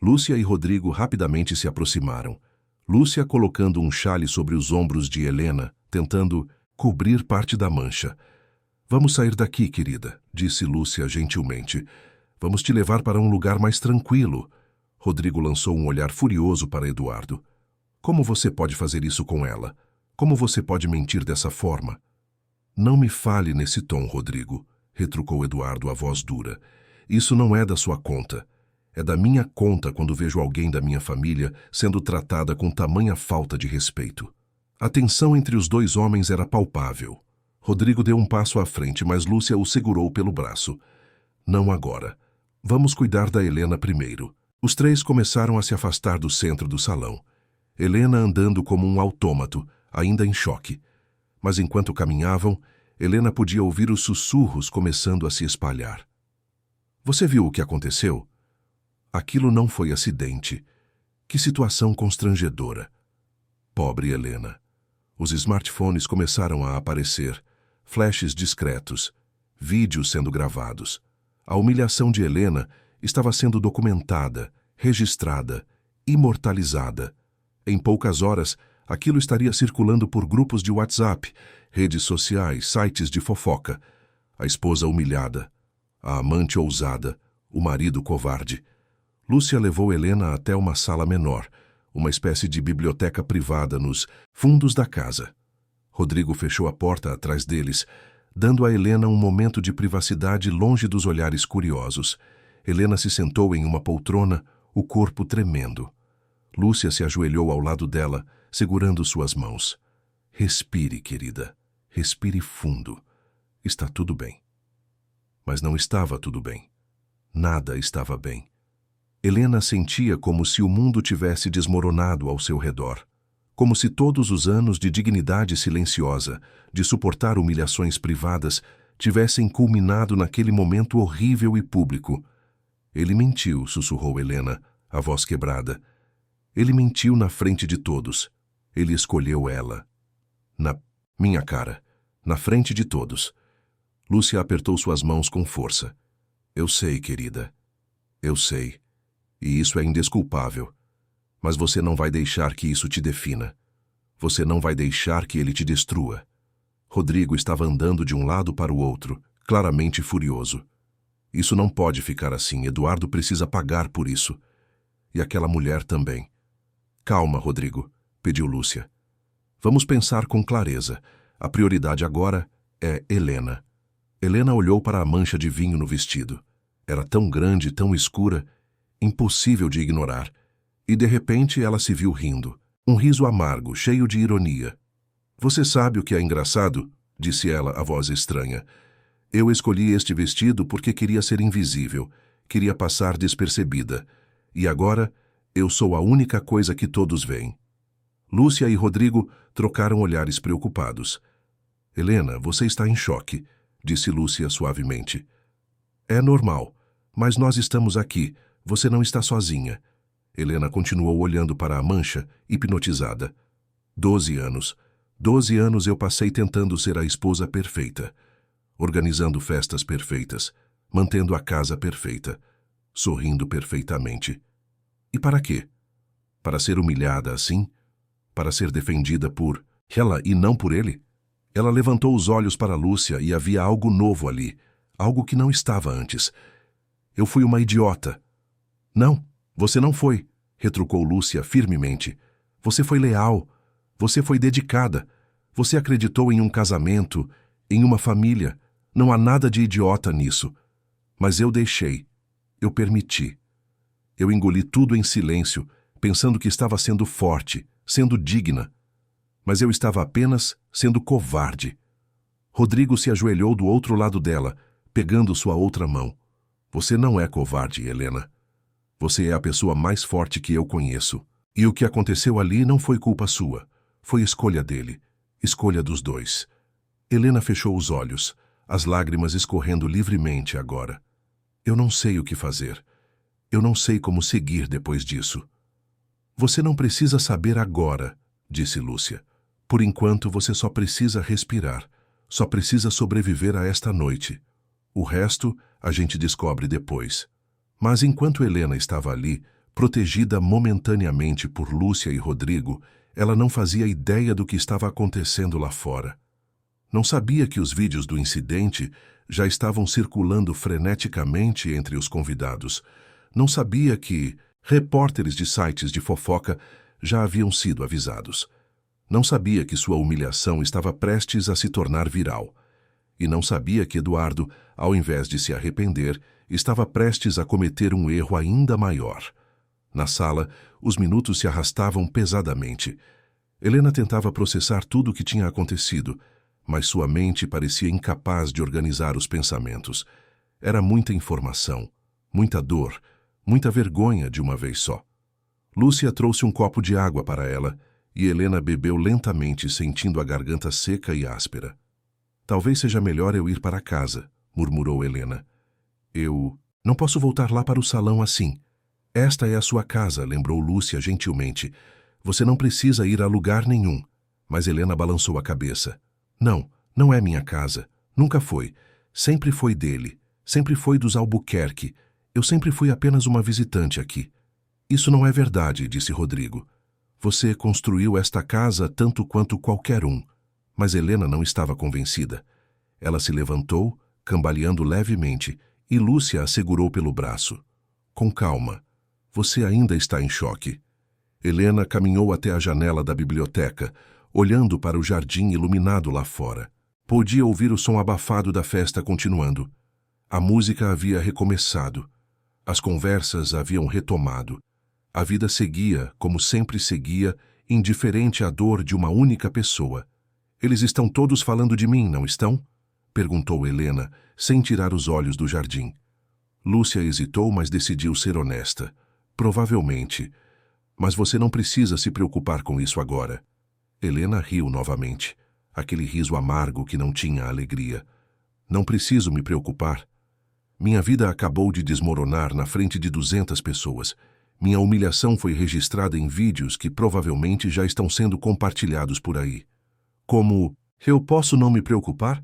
Lúcia e Rodrigo rapidamente se aproximaram. Lúcia colocando um xale sobre os ombros de Helena, tentando cobrir parte da mancha. Vamos sair daqui, querida, disse Lúcia gentilmente. Vamos te levar para um lugar mais tranquilo. Rodrigo lançou um olhar furioso para Eduardo. Como você pode fazer isso com ela? Como você pode mentir dessa forma? Não me fale nesse tom, Rodrigo, retrucou Eduardo, a voz dura. Isso não é da sua conta. É da minha conta quando vejo alguém da minha família sendo tratada com tamanha falta de respeito. A tensão entre os dois homens era palpável. Rodrigo deu um passo à frente, mas Lúcia o segurou pelo braço. Não agora. Vamos cuidar da Helena primeiro. Os três começaram a se afastar do centro do salão. Helena andando como um autômato, ainda em choque. Mas enquanto caminhavam, Helena podia ouvir os sussurros começando a se espalhar. Você viu o que aconteceu? Aquilo não foi acidente. Que situação constrangedora. Pobre Helena. Os smartphones começaram a aparecer, flashes discretos, vídeos sendo gravados. A humilhação de Helena estava sendo documentada, registrada, imortalizada. Em poucas horas, aquilo estaria circulando por grupos de WhatsApp, redes sociais, sites de fofoca. A esposa humilhada, a amante ousada, o marido covarde. Lúcia levou Helena até uma sala menor, uma espécie de biblioteca privada nos fundos da casa. Rodrigo fechou a porta atrás deles, dando a Helena um momento de privacidade longe dos olhares curiosos. Helena se sentou em uma poltrona, o corpo tremendo. Lúcia se ajoelhou ao lado dela, segurando suas mãos. Respire, querida. Respire fundo. Está tudo bem. Mas não estava tudo bem. Nada estava bem. Helena sentia como se o mundo tivesse desmoronado ao seu redor. Como se todos os anos de dignidade silenciosa, de suportar humilhações privadas, tivessem culminado naquele momento horrível e público. Ele mentiu, sussurrou Helena, a voz quebrada. Ele mentiu na frente de todos. Ele escolheu ela. Na minha cara, na frente de todos. Lúcia apertou suas mãos com força. Eu sei, querida. Eu sei. E isso é indesculpável. Mas você não vai deixar que isso te defina. Você não vai deixar que ele te destrua. Rodrigo estava andando de um lado para o outro, claramente furioso. Isso não pode ficar assim. Eduardo precisa pagar por isso. E aquela mulher também. Calma, Rodrigo, pediu Lúcia. Vamos pensar com clareza. A prioridade agora é Helena. Helena olhou para a mancha de vinho no vestido. Era tão grande, tão escura, impossível de ignorar. E de repente ela se viu rindo. Um riso amargo, cheio de ironia. Você sabe o que é engraçado? Disse ela, a voz estranha. Eu escolhi este vestido porque queria ser invisível, queria passar despercebida. E agora, eu sou a única coisa que todos veem. Lúcia e Rodrigo trocaram olhares preocupados. Helena, você está em choque, disse Lúcia suavemente. É normal, mas nós estamos aqui, você não está sozinha. Helena continuou olhando para a mancha, hipnotizada. 12 anos. 12 anos eu passei tentando ser a esposa perfeita, organizando festas perfeitas, mantendo a casa perfeita, sorrindo perfeitamente. E para quê? Para ser humilhada assim? Para ser defendida por ela e não por ele? Ela levantou os olhos para Lúcia e havia algo novo ali, algo que não estava antes. Eu fui uma idiota. Não, você não foi, retrucou Lúcia firmemente. Você foi leal, você foi dedicada, você acreditou em um casamento, em uma família. Não há nada de idiota nisso. Mas eu deixei, eu permiti. Eu engoli tudo em silêncio, pensando que estava sendo forte, sendo digna. Mas eu estava apenas sendo covarde. Rodrigo se ajoelhou do outro lado dela, pegando sua outra mão. Você não é covarde, Helena. Você é a pessoa mais forte que eu conheço. E o que aconteceu ali não foi culpa sua. Foi escolha dele. Escolha dos dois. Helena fechou os olhos, as lágrimas escorrendo livremente agora. Eu não sei o que fazer. Eu não sei como seguir depois disso. Você não precisa saber agora, disse Lúcia. Por enquanto você só precisa respirar. Só precisa sobreviver a esta noite. O resto a gente descobre depois. Mas enquanto Helena estava ali, protegida momentaneamente por Lúcia e Rodrigo, ela não fazia ideia do que estava acontecendo lá fora. Não sabia que os vídeos do incidente já estavam circulando freneticamente entre os convidados. Não sabia que repórteres de sites de fofoca já haviam sido avisados. Não sabia que sua humilhação estava prestes a se tornar viral. e não sabia que Eduardo, ao invés de se arrepender, estava prestes a cometer um erro ainda maior. Na sala, os minutos se arrastavam pesadamente. Helena tentava processar tudo o que tinha acontecido, mas sua mente parecia incapaz de organizar os pensamentos. Era muita informação, muita dor, muita vergonha de uma vez só. Lúcia trouxe um copo de água para ela, e Helena bebeu lentamente, sentindo a garganta seca e áspera. Talvez seja melhor eu ir para casa, murmurou Helena. Eu não posso voltar lá para o salão assim. Esta é a sua casa, lembrou Lúcia gentilmente. Você não precisa ir a lugar nenhum. Mas Helena balançou a cabeça. Não, não é minha casa. Nunca foi. Sempre foi dele. Sempre foi dos Albuquerque. Eu sempre fui apenas uma visitante aqui. Isso não é verdade, disse Rodrigo. Você construiu esta casa tanto quanto qualquer um. Mas Helena não estava convencida. Ela se levantou, cambaleando levemente, e Lúcia a segurou pelo braço. Com calma. Você ainda está em choque. Helena caminhou até a janela da biblioteca, olhando para o jardim iluminado lá fora. Podia ouvir o som abafado da festa continuando. A música havia recomeçado. As conversas haviam retomado. A vida seguia, como sempre seguia, indiferente à dor de uma única pessoa. Eles estão todos falando de mim, não estão? Perguntou Helena, sem tirar os olhos do jardim. Lúcia hesitou, mas decidiu ser honesta. Provavelmente. Mas você não precisa se preocupar com isso agora. Helena riu novamente. Aquele riso amargo que não tinha alegria. Não preciso me preocupar. Minha vida acabou de desmoronar na frente de 200 pessoas. Minha humilhação foi registrada em vídeos que provavelmente já estão sendo compartilhados por aí. Como, eu posso não me preocupar?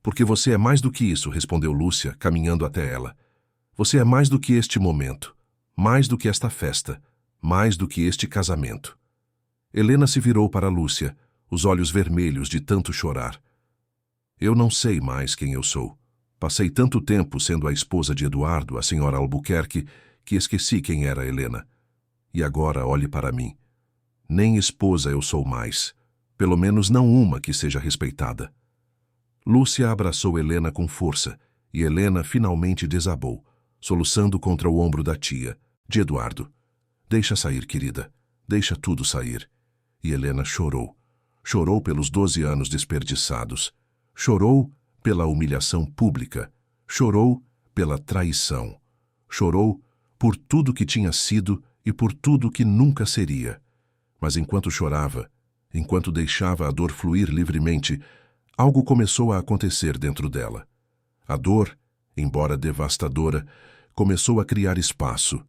Porque você é mais do que isso, respondeu Lúcia, caminhando até ela. Você é mais do que este momento, mais do que esta festa, mais do que este casamento. Helena se virou para Lúcia, os olhos vermelhos de tanto chorar. Eu não sei mais quem eu sou. Passei tanto tempo sendo a esposa de Eduardo, a senhora Albuquerque, que esqueci quem era Helena. E agora olhe para mim. Nem esposa eu sou mais. Pelo menos não uma que seja respeitada. Lúcia abraçou Helena com força, e Helena finalmente desabou, soluçando contra o ombro da tia, de Eduardo. Deixa sair, querida. Deixa tudo sair. E Helena chorou. Chorou pelos 12 anos desperdiçados. Chorou pela humilhação pública. Chorou pela traição. Chorou por tudo que tinha sido e por tudo que nunca seria. Mas enquanto chorava, enquanto deixava a dor fluir livremente, algo começou a acontecer dentro dela. A dor, embora devastadora, começou a criar espaço.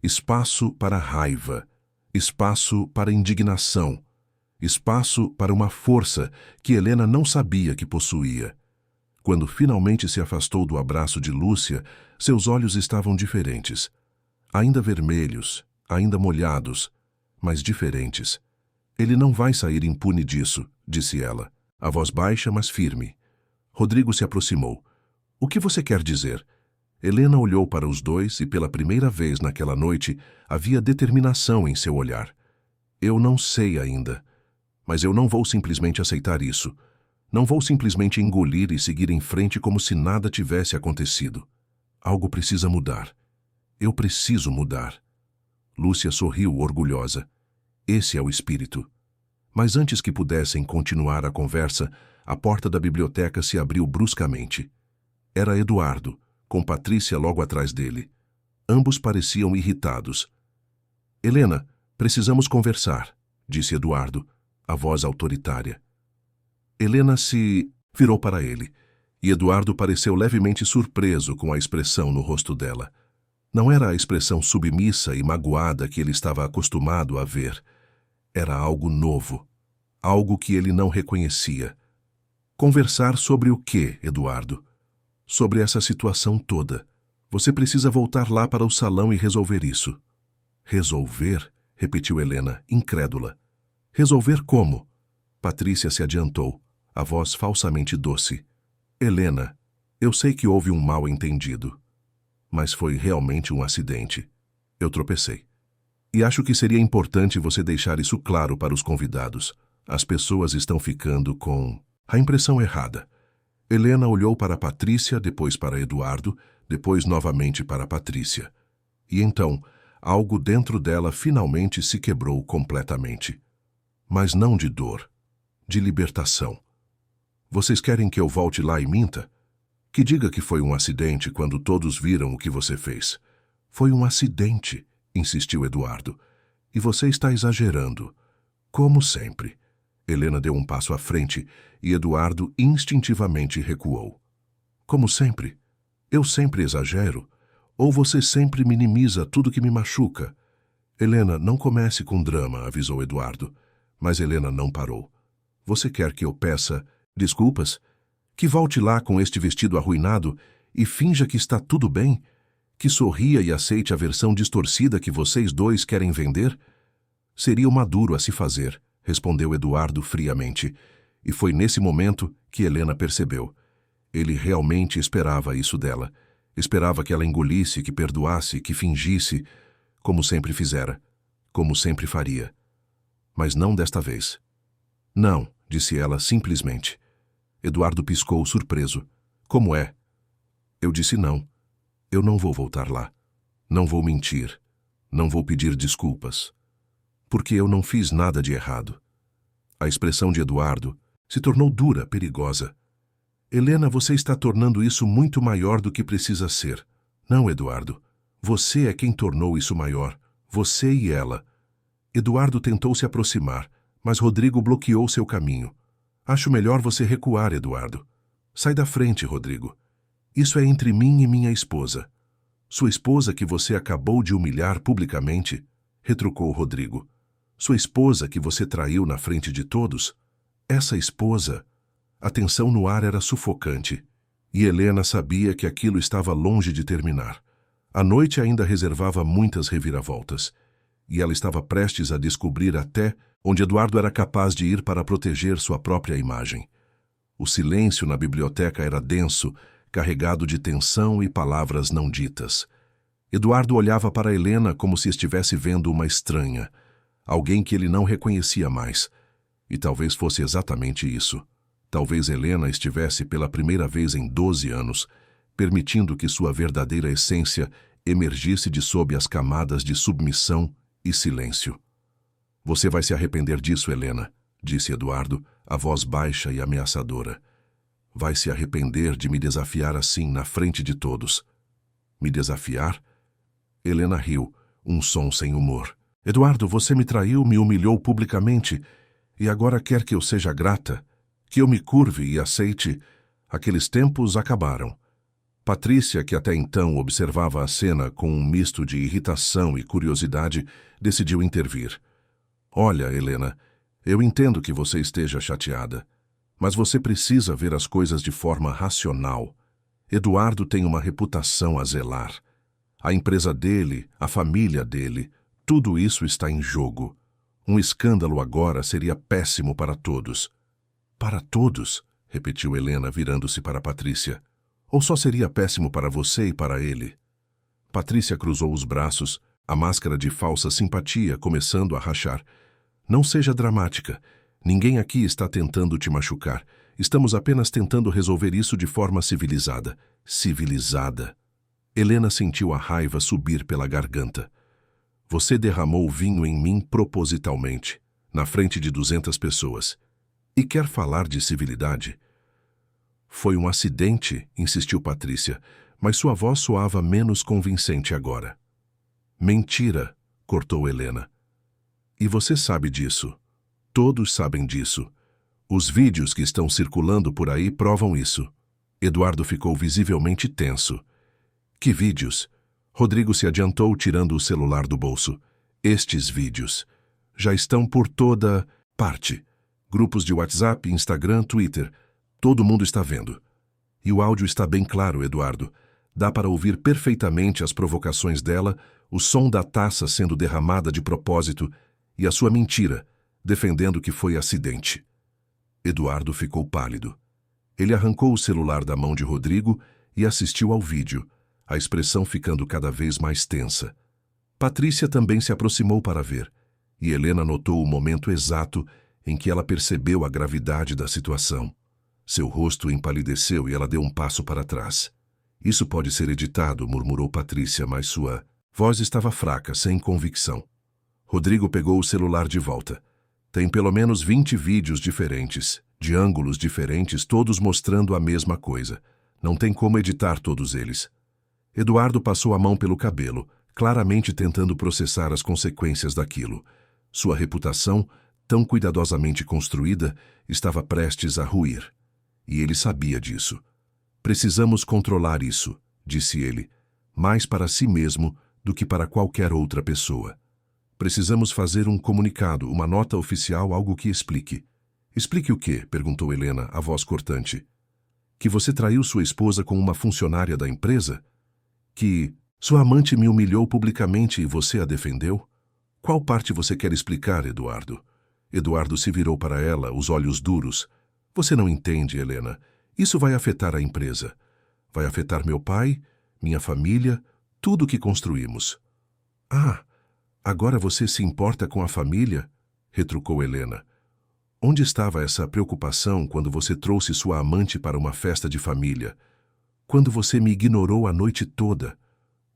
Espaço para raiva, espaço para indignação, espaço para uma força que Helena não sabia que possuía. Quando finalmente se afastou do abraço de Lúcia, seus olhos estavam diferentes. Ainda vermelhos, ainda molhados, mas diferentes. Ele não vai sair impune disso, disse ela, a voz baixa, mas firme. Rodrigo se aproximou. O que você quer dizer? Helena olhou para os dois e pela primeira vez naquela noite havia determinação em seu olhar. Eu não sei ainda, mas eu não vou simplesmente aceitar isso. Não vou simplesmente engolir e seguir em frente como se nada tivesse acontecido. Algo precisa mudar. Eu preciso mudar. Lúcia sorriu orgulhosa. Esse é o espírito. Mas antes que pudessem continuar a conversa, a porta da biblioteca se abriu bruscamente. Era Eduardo, com Patrícia logo atrás dele. Ambos pareciam irritados. Helena, precisamos conversar, disse Eduardo, a voz autoritária. Helena se virou para ele, e Eduardo pareceu levemente surpreso com a expressão no rosto dela. Não era a expressão submissa e magoada que ele estava acostumado a ver. Era algo novo, algo que ele não reconhecia. Conversar sobre o quê, Eduardo? Sobre essa situação toda. Você precisa voltar lá para o salão e resolver isso. Resolver? Repetiu Helena, incrédula. Resolver como? Patrícia se adiantou, a voz falsamente doce. Helena, eu sei que houve um mal-entendido. Mas foi realmente um acidente. Eu tropecei. E acho que seria importante você deixar isso claro para os convidados. As pessoas estão ficando com a impressão errada. Helena olhou para Patrícia, depois para Eduardo, depois novamente para Patrícia. E então, algo dentro dela finalmente se quebrou completamente. Mas não de dor, de libertação. Vocês querem que eu volte lá e minta? Que diga que foi um acidente quando todos viram o que você fez. Foi um acidente, insistiu Eduardo. E você está exagerando. Como sempre. Helena deu um passo à frente e Eduardo instintivamente recuou. Como sempre? Eu sempre exagero? Ou você sempre minimiza tudo que me machuca? Helena, não comece com drama, avisou Eduardo. Mas Helena não parou. Você quer que eu peça desculpas? Que volte lá com este vestido arruinado e finja que está tudo bem? Que sorria e aceite a versão distorcida que vocês dois querem vender? Seria o maduro a se fazer, respondeu Eduardo friamente. E foi nesse momento que Helena percebeu. Ele realmente esperava isso dela. Esperava que ela engolisse, que perdoasse, que fingisse, como sempre fizera, como sempre faria. Mas não desta vez. Não, disse ela simplesmente. Eduardo piscou surpreso. Como é? Eu disse não. Eu não vou voltar lá. Não vou mentir. Não vou pedir desculpas. Porque eu não fiz nada de errado. A expressão de Eduardo se tornou dura, perigosa. Helena, você está tornando isso muito maior do que precisa ser. Não, Eduardo. Você é quem tornou isso maior. Você e ela. Eduardo tentou se aproximar, mas Rodrigo bloqueou seu caminho. Acho melhor você recuar, Eduardo. Sai da frente, Rodrigo. Isso é entre mim e minha esposa. Sua esposa que você acabou de humilhar publicamente, retrucou Rodrigo. Sua esposa que você traiu na frente de todos? Essa esposa... A tensão no ar era sufocante, e Helena sabia que aquilo estava longe de terminar. A noite ainda reservava muitas reviravoltas, e ela estava prestes a descobrir até onde Eduardo era capaz de ir para proteger sua própria imagem. O silêncio na biblioteca era denso, carregado de tensão e palavras não ditas. Eduardo olhava para Helena como se estivesse vendo uma estranha, alguém que ele não reconhecia mais, e talvez fosse exatamente isso. Talvez Helena estivesse pela primeira vez em 12 anos, permitindo que sua verdadeira essência emergisse de sob as camadas de submissão e silêncio. Você vai se arrepender disso, Helena, disse Eduardo, a voz baixa e ameaçadora. Vai se arrepender de me desafiar assim na frente de todos. Me desafiar? Helena riu, um som sem humor. Eduardo, você me traiu, me humilhou publicamente, e agora quer que eu seja grata? Que eu me curve e aceite? Aqueles tempos acabaram. Patrícia, que até então observava a cena com um misto de irritação e curiosidade, decidiu intervir. Olha, Helena, eu entendo que você esteja chateada, mas você precisa ver as coisas de forma racional. Eduardo tem uma reputação a zelar. A empresa dele, a família dele, tudo isso está em jogo. Um escândalo agora seria péssimo para todos. Para todos, repetiu Helena, virando-se para Patrícia. Ou só seria péssimo para você e para ele? Patrícia cruzou os braços, a máscara de falsa simpatia começando a rachar. Não seja dramática. Ninguém aqui está tentando te machucar. Estamos apenas tentando resolver isso de forma civilizada. Civilizada. Helena sentiu a raiva subir pela garganta. Você derramou vinho em mim propositalmente, na frente de 200 pessoas. E quer falar de civilidade? Foi um acidente, insistiu Patrícia, mas sua voz soava menos convincente agora. Mentira, cortou Helena. E você sabe disso. Todos sabem disso. Os vídeos que estão circulando por aí provam isso. Eduardo ficou visivelmente tenso. Que vídeos? Rodrigo se adiantou tirando o celular do bolso. Estes vídeos. Já estão por toda parte. Grupos de WhatsApp, Instagram, Twitter. Todo mundo está vendo. E o áudio está bem claro, Eduardo. Dá para ouvir perfeitamente as provocações dela, o som da taça sendo derramada de propósito e a sua mentira, defendendo que foi acidente. Eduardo ficou pálido. Ele arrancou o celular da mão de Rodrigo e assistiu ao vídeo, a expressão ficando cada vez mais tensa. Patrícia também se aproximou para ver, e Helena notou o momento exato em que ela percebeu a gravidade da situação. Seu rosto empalideceu e ela deu um passo para trás. Isso pode ser editado, murmurou Patrícia, mas sua voz estava fraca, sem convicção. Rodrigo pegou o celular de volta. Tem pelo menos 20 vídeos diferentes, de ângulos diferentes, todos mostrando a mesma coisa. Não tem como editar todos eles. Eduardo passou a mão pelo cabelo, claramente tentando processar as consequências daquilo. Sua reputação, tão cuidadosamente construída, estava prestes a ruir. E ele sabia disso. Precisamos controlar isso, disse ele, mais para si mesmo do que para qualquer outra pessoa. Precisamos fazer um comunicado, uma nota oficial, algo que explique. Explique o quê? Perguntou Helena, a voz cortante. Que você traiu sua esposa com uma funcionária da empresa? Que sua amante me humilhou publicamente e você a defendeu? Qual parte você quer explicar, Eduardo? Eduardo se virou para ela, os olhos duros. Você não entende, Helena. Isso vai afetar a empresa. Vai afetar meu pai, minha família, tudo que construímos. Ah, agora você se importa com a família? Retrucou Helena. Onde estava essa preocupação quando você trouxe sua amante para uma festa de família? Quando você me ignorou a noite toda?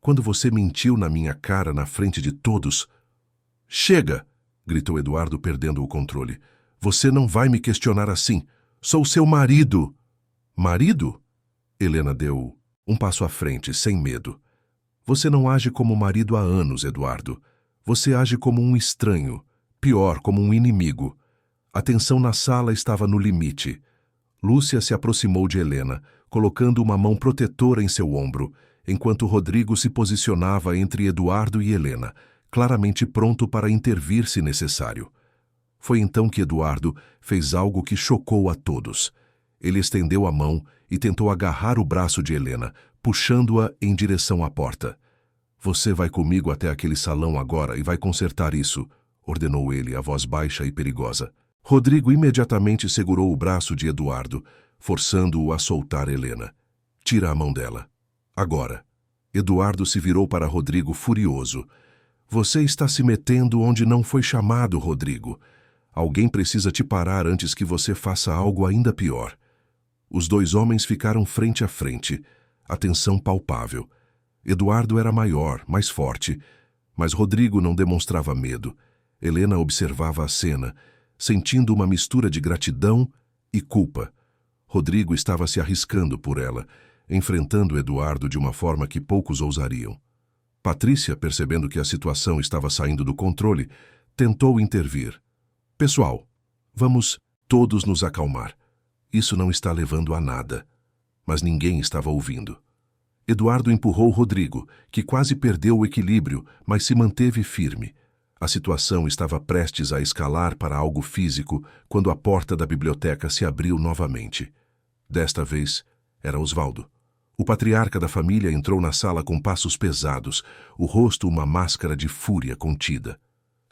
Quando você mentiu na minha cara na frente de todos? Chega! Gritou Eduardo, perdendo o controle. Você não vai me questionar assim. Sou seu marido! Marido? Helena deu um passo à frente, sem medo. Você não age como marido há anos, Eduardo. Você age como um estranho, pior, como um inimigo. A tensão na sala estava no limite. Lúcia se aproximou de Helena, colocando uma mão protetora em seu ombro, enquanto Rodrigo se posicionava entre Eduardo e Helena, claramente pronto para intervir se necessário. Foi então que Eduardo fez algo que chocou a todos. Ele estendeu a mão e tentou agarrar o braço de Helena, puxando-a em direção à porta. Você vai comigo até aquele salão agora e vai consertar isso, ordenou ele, a voz baixa e perigosa. Rodrigo imediatamente segurou o braço de Eduardo, forçando-o a soltar Helena. Tira a mão dela. Agora. Eduardo se virou para Rodrigo furioso. Você está se metendo onde não foi chamado, Rodrigo. Alguém precisa te parar antes que você faça algo ainda pior. Os dois homens ficaram frente a frente, a tensão palpável. Eduardo era maior, mais forte, mas Rodrigo não demonstrava medo. Helena observava a cena, sentindo uma mistura de gratidão e culpa. Rodrigo estava se arriscando por ela, enfrentando Eduardo de uma forma que poucos ousariam. Patrícia, percebendo que a situação estava saindo do controle, tentou intervir. Pessoal, vamos todos nos acalmar. Isso não está levando a nada. Mas ninguém estava ouvindo. Eduardo empurrou Rodrigo, que quase perdeu o equilíbrio, mas se manteve firme. A situação estava prestes a escalar para algo físico quando a porta da biblioteca se abriu novamente. Desta vez, era Osvaldo. O patriarca da família entrou na sala com passos pesados, o rosto uma máscara de fúria contida.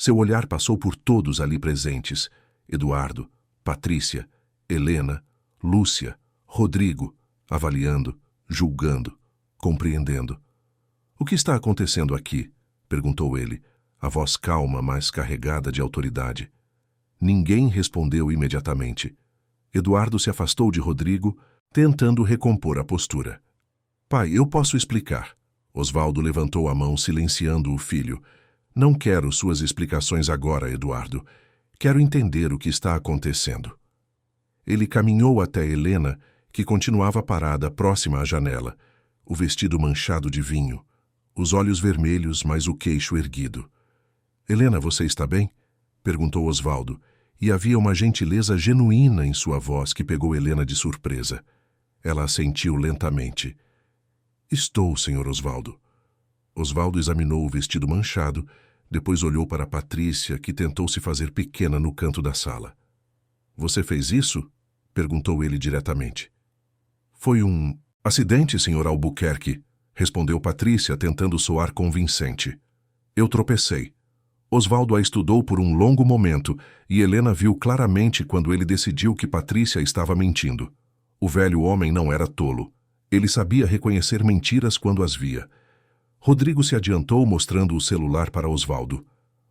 Seu olhar passou por todos ali presentes: Eduardo, Patrícia, Helena, Lúcia, Rodrigo, avaliando, julgando, compreendendo. O que está acontecendo aqui? Perguntou ele, a voz calma, mas carregada de autoridade. Ninguém respondeu imediatamente. Eduardo se afastou de Rodrigo, tentando recompor a postura. Pai, eu posso explicar. Osvaldo levantou a mão, silenciando o filho. Não quero suas explicações agora, Eduardo. Quero entender o que está acontecendo. Ele caminhou até Helena, que continuava parada próxima à janela, o vestido manchado de vinho, os olhos vermelhos, mas o queixo erguido. Helena, você está bem? Perguntou Osvaldo, e havia uma gentileza genuína em sua voz que pegou Helena de surpresa. Ela assentiu lentamente. Estou, senhor Osvaldo. Osvaldo examinou o vestido manchado, depois olhou para Patrícia, que tentou se fazer pequena no canto da sala. Você fez isso? Perguntou ele diretamente. Foi um acidente, senhor Albuquerque, respondeu Patrícia, tentando soar convincente. Eu tropecei. Osvaldo a estudou por um longo momento e Helena viu claramente quando ele decidiu que Patrícia estava mentindo. O velho homem não era tolo. Ele sabia reconhecer mentiras quando as via. Rodrigo se adiantou, mostrando o celular para Osvaldo.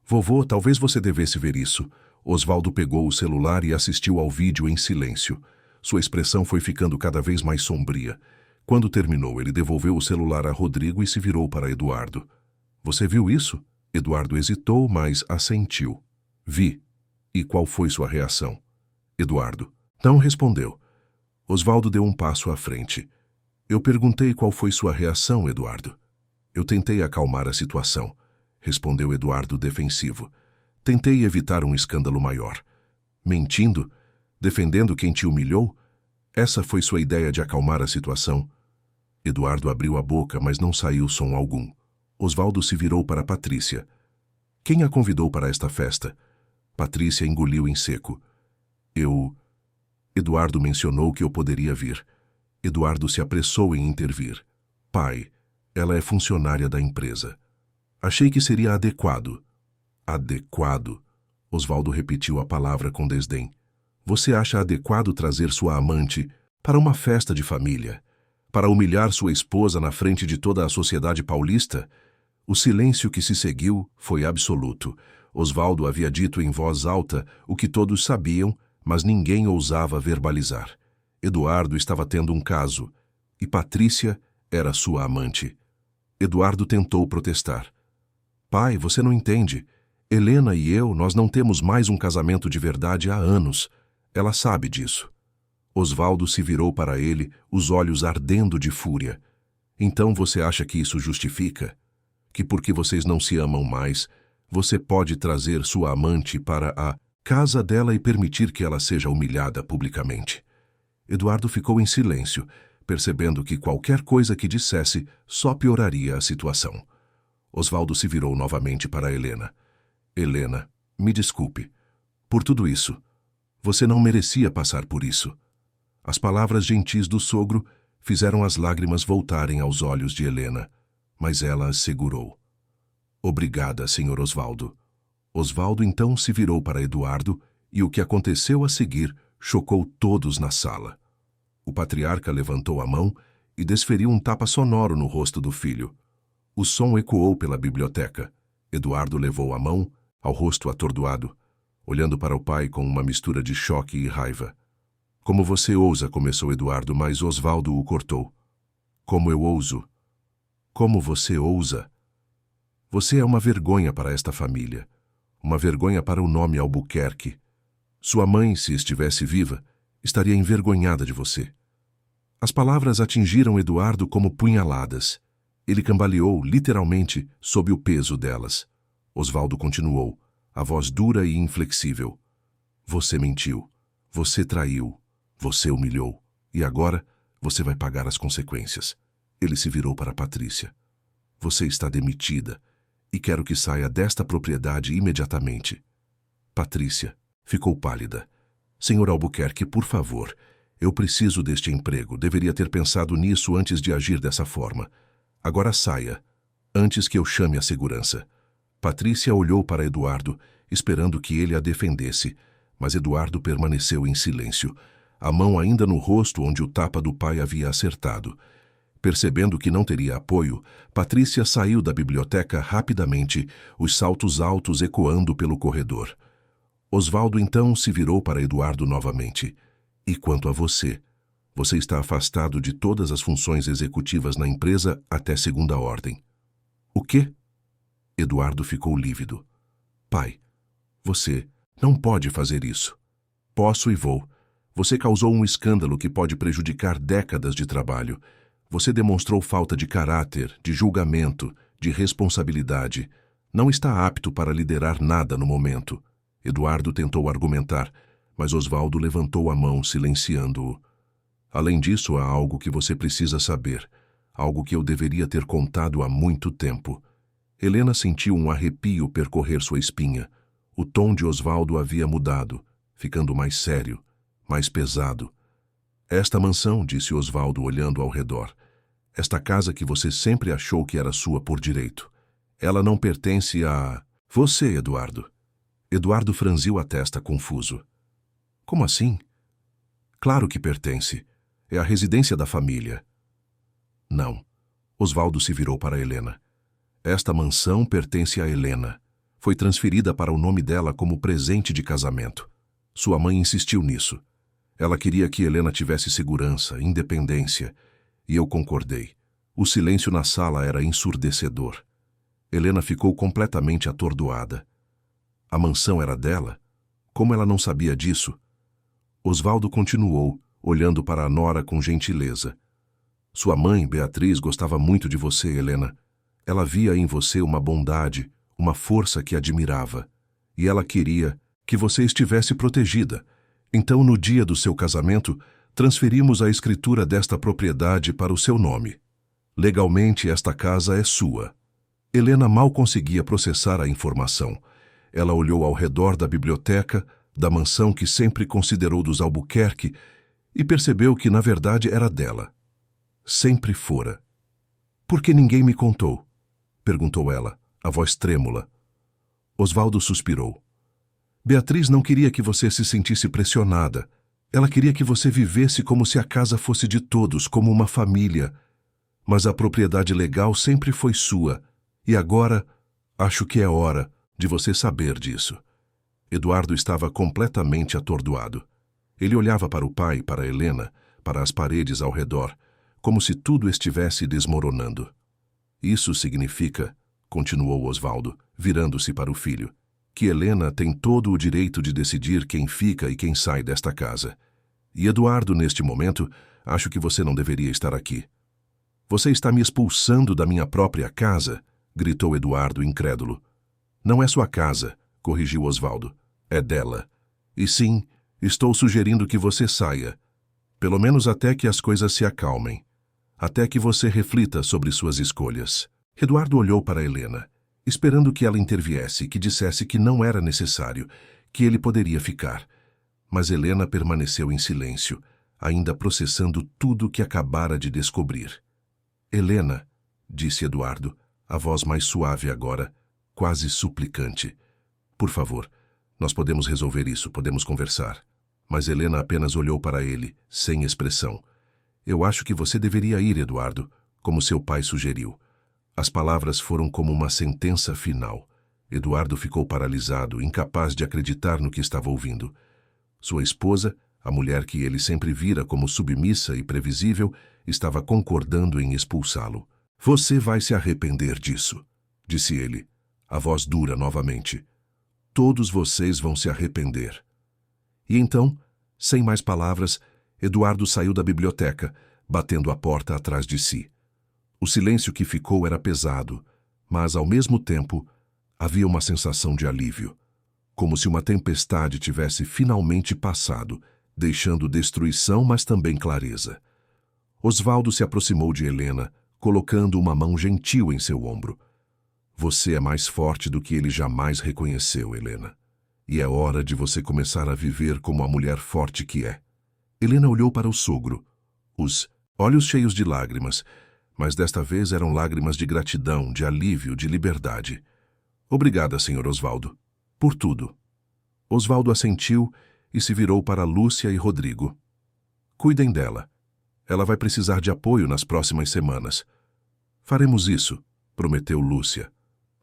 Vovô, talvez você devesse ver isso. Osvaldo pegou o celular e assistiu ao vídeo em silêncio. Sua expressão foi ficando cada vez mais sombria. Quando terminou, ele devolveu o celular a Rodrigo e se virou para Eduardo. Você viu isso? Eduardo hesitou, mas assentiu. Vi. E qual foi sua reação? Eduardo não respondeu. Osvaldo deu um passo à frente. Eu perguntei qual foi sua reação, Eduardo. Eu tentei acalmar a situação, respondeu Eduardo defensivo. Tentei evitar um escândalo maior. Mentindo? Defendendo quem te humilhou? Essa foi sua ideia de acalmar a situação? Eduardo abriu a boca, mas não saiu som algum. Osvaldo se virou para Patrícia. Quem a convidou para esta festa? Patrícia engoliu em seco. Eduardo mencionou que eu poderia vir. Eduardo se apressou em intervir. Pai, ela é funcionária da empresa. Achei que seria adequado. Adequado? Osvaldo repetiu a palavra com desdém. Você acha adequado trazer sua amante para uma festa de família? Para humilhar sua esposa na frente de toda a sociedade paulista? O silêncio que se seguiu foi absoluto. Osvaldo havia dito em voz alta o que todos sabiam, mas ninguém ousava verbalizar. Eduardo estava tendo um caso, e Patrícia era sua amante. Eduardo tentou protestar. Pai, você não entende. Helena e eu, nós não temos mais um casamento de verdade há anos. Ela sabe disso. Osvaldo se virou para ele, os olhos ardendo de fúria. Então você acha que isso justifica? Que porque vocês não se amam mais, você pode trazer sua amante para a casa dela e permitir que ela seja humilhada publicamente? Eduardo ficou em silêncio, percebendo que qualquer coisa que dissesse só pioraria a situação. Osvaldo se virou novamente para Helena. Helena, me desculpe. Por tudo isso. Você não merecia passar por isso. As palavras gentis do sogro fizeram as lágrimas voltarem aos olhos de Helena, mas ela as segurou. Obrigada, Sr. Osvaldo. Osvaldo então se virou para Eduardo e o que aconteceu a seguir chocou todos na sala. O patriarca levantou a mão e desferiu um tapa sonoro no rosto do filho. O som ecoou pela biblioteca. Eduardo levou a mão ao rosto atordoado, olhando para o pai com uma mistura de choque e raiva. Como você ousa, começou Eduardo, mas Osvaldo o cortou. Como eu ouso? Como você ousa? Você é uma vergonha para esta família. Uma vergonha para o nome Albuquerque. Sua mãe, se estivesse viva, estaria envergonhada de você. As palavras atingiram Eduardo como punhaladas. Ele cambaleou, literalmente, sob o peso delas. Osvaldo continuou, a voz dura e inflexível. Você mentiu. Você traiu. Você humilhou. E agora, você vai pagar as consequências. Ele se virou para Patrícia. Você está demitida. E quero que saia desta propriedade imediatamente. Patrícia ficou pálida. Senhor Albuquerque, por favor, eu preciso deste emprego. Deveria ter pensado nisso antes de agir dessa forma. Agora saia, antes que eu chame a segurança. Patrícia olhou para Eduardo, esperando que ele a defendesse, mas Eduardo permaneceu em silêncio, a mão ainda no rosto onde o tapa do pai havia acertado. Percebendo que não teria apoio, Patrícia saiu da biblioteca rapidamente, os saltos altos ecoando pelo corredor. Osvaldo então se virou para Eduardo novamente. E quanto a você? Você está afastado de todas as funções executivas na empresa até segunda ordem. O quê? Eduardo ficou lívido. Pai, você não pode fazer isso. Posso e vou. Você causou um escândalo que pode prejudicar décadas de trabalho. Você demonstrou falta de caráter, de julgamento, de responsabilidade. Não está apto para liderar nada no momento. Eduardo tentou argumentar, mas Osvaldo levantou a mão, silenciando-o. Além disso, há algo que você precisa saber, algo que eu deveria ter contado há muito tempo. Helena sentiu um arrepio percorrer sua espinha. O tom de Osvaldo havia mudado, ficando mais sério, mais pesado. Esta mansão, disse Osvaldo olhando ao redor, esta casa que você sempre achou que era sua por direito, ela não pertence a você, Eduardo. Eduardo franziu a testa confuso. Como assim? Claro que pertence. É a residência da família. Não. Osvaldo se virou para Helena. Esta mansão pertence a Helena. Foi transferida para o nome dela como presente de casamento. Sua mãe insistiu nisso. Ela queria que Helena tivesse segurança, independência, e eu concordei. O silêncio na sala era ensurdecedor. Helena ficou completamente atordoada. A mansão era dela? Como ela não sabia disso? Osvaldo continuou, olhando para a nora com gentileza. Sua mãe, Beatriz, gostava muito de você, Helena. Ela via em você uma bondade, uma força que admirava. E ela queria que você estivesse protegida. Então, no dia do seu casamento, transferimos a escritura desta propriedade para o seu nome. Legalmente, esta casa é sua. Helena mal conseguia processar a informação. Ela olhou ao redor da biblioteca, da mansão que sempre considerou dos Albuquerque, e percebeu que, na verdade, era dela. Sempre fora. Por que ninguém me contou? Perguntou ela, a voz trêmula. Osvaldo suspirou. Beatriz não queria que você se sentisse pressionada. Ela queria que você vivesse como se a casa fosse de todos, como uma família. Mas a propriedade legal sempre foi sua. E agora, acho que é hora de você saber disso. Eduardo estava completamente atordoado. Ele olhava para o pai, para Helena, para as paredes ao redor, como se tudo estivesse desmoronando. Isso significa, continuou Osvaldo, virando-se para o filho, que Helena tem todo o direito de decidir quem fica e quem sai desta casa. E Eduardo, neste momento, acho que você não deveria estar aqui. Você está me expulsando da minha própria casa? Gritou Eduardo, incrédulo. Não é sua casa, corrigiu Osvaldo. É dela. E sim, estou sugerindo que você saia. Pelo menos até que as coisas se acalmem. Até que você reflita sobre suas escolhas. Eduardo olhou para Helena, esperando que ela interviesse, que dissesse que não era necessário, que ele poderia ficar. Mas Helena permaneceu em silêncio, ainda processando tudo o que acabara de descobrir. Helena, disse Eduardo, a voz mais suave agora, quase suplicante. Por favor, nós podemos resolver isso, podemos conversar. Mas Helena apenas olhou para ele, sem expressão. Eu acho que você deveria ir, Eduardo, como seu pai sugeriu. As palavras foram como uma sentença final. Eduardo ficou paralisado, incapaz de acreditar no que estava ouvindo. Sua esposa, a mulher que ele sempre vira como submissa e previsível, estava concordando em expulsá-lo. Você vai se arrepender disso, disse ele, a voz dura novamente. Todos vocês vão se arrepender. E então, sem mais palavras, Eduardo saiu da biblioteca, batendo a porta atrás de si. O silêncio que ficou era pesado, mas, ao mesmo tempo, havia uma sensação de alívio, como se uma tempestade tivesse finalmente passado, deixando destruição, mas também clareza. Osvaldo se aproximou de Helena, colocando uma mão gentil em seu ombro. Você é mais forte do que ele jamais reconheceu, Helena. E é hora de você começar a viver como a mulher forte que é. Helena olhou para o sogro, os olhos cheios de lágrimas, mas desta vez eram lágrimas de gratidão, de alívio, de liberdade. Obrigada, Sr. Osvaldo, por tudo. Osvaldo assentiu e se virou para Lúcia e Rodrigo. Cuidem dela. Ela vai precisar de apoio nas próximas semanas. Faremos isso, prometeu Lúcia.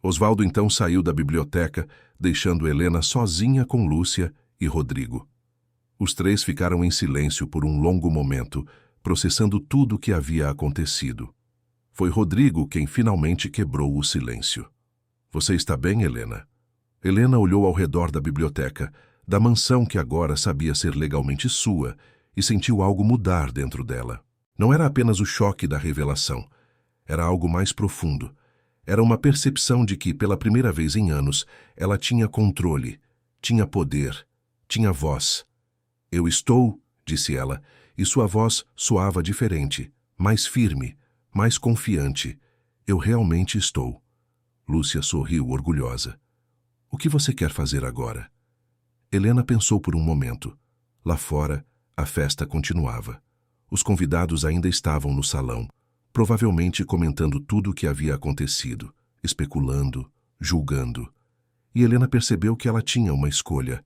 Osvaldo então saiu da biblioteca, deixando Helena sozinha com Lúcia e Rodrigo. Os três ficaram em silêncio por um longo momento, processando tudo o que havia acontecido. Foi Rodrigo quem finalmente quebrou o silêncio. Você está bem, Helena? Helena olhou ao redor da biblioteca, da mansão que agora sabia ser legalmente sua, e sentiu algo mudar dentro dela. Não era apenas o choque da revelação. Era algo mais profundo. Era uma percepção de que, pela primeira vez em anos, ela tinha controle, tinha poder, tinha voz. Eu estou, disse ela, e sua voz soava diferente, mais firme, mais confiante. Eu realmente estou. Lúcia sorriu orgulhosa. O que você quer fazer agora? Helena pensou por um momento. Lá fora, a festa continuava. Os convidados ainda estavam no salão, provavelmente comentando tudo o que havia acontecido, especulando, julgando. E Helena percebeu que ela tinha uma escolha.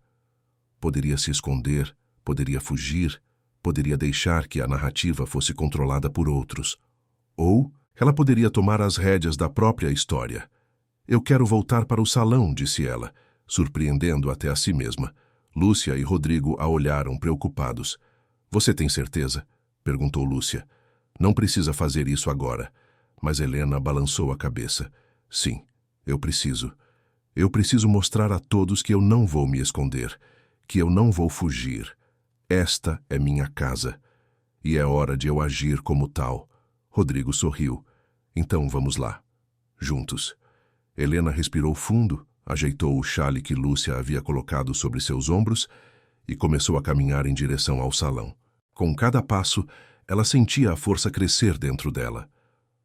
Poderia se esconder, poderia fugir, poderia deixar que a narrativa fosse controlada por outros. Ou ela poderia tomar as rédeas da própria história. Eu quero voltar para o salão, disse ela, surpreendendo até a si mesma. Lúcia e Rodrigo a olharam preocupados. Você tem certeza? Perguntou Lúcia. Não precisa fazer isso agora. Mas Helena balançou a cabeça. Sim, eu preciso. Eu preciso mostrar a todos que eu não vou me esconder, que eu não vou fugir. Esta é minha casa. E é hora de eu agir como tal. Rodrigo sorriu. Então vamos lá. Juntos. Helena respirou fundo, ajeitou o xale que Lúcia havia colocado sobre seus ombros e começou a caminhar em direção ao salão. Com cada passo, ela sentia a força crescer dentro dela.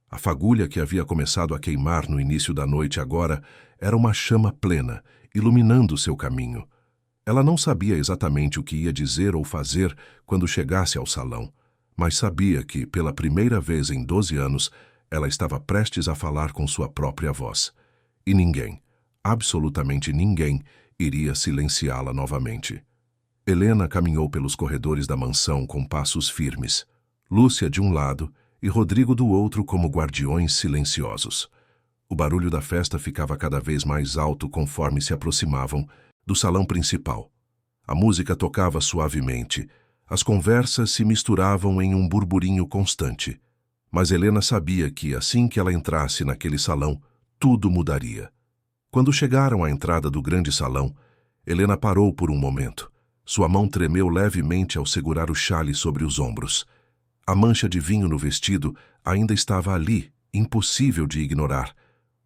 A fagulha que havia começado a queimar no início da noite agora era uma chama plena, iluminando seu caminho. Ela não sabia exatamente o que ia dizer ou fazer quando chegasse ao salão, mas sabia que, pela primeira vez em 12 anos, ela estava prestes a falar com sua própria voz. E ninguém, absolutamente ninguém, iria silenciá-la novamente. Helena caminhou pelos corredores da mansão com passos firmes, Lúcia de um lado e Rodrigo do outro como guardiões silenciosos. O barulho da festa ficava cada vez mais alto conforme se aproximavam do salão principal. A música tocava suavemente, as conversas se misturavam em um burburinho constante. Mas Helena sabia que, assim que ela entrasse naquele salão, tudo mudaria. Quando chegaram à entrada do grande salão, Helena parou por um momento. Sua mão tremeu levemente ao segurar o xale sobre os ombros. A mancha de vinho no vestido ainda estava ali, impossível de ignorar,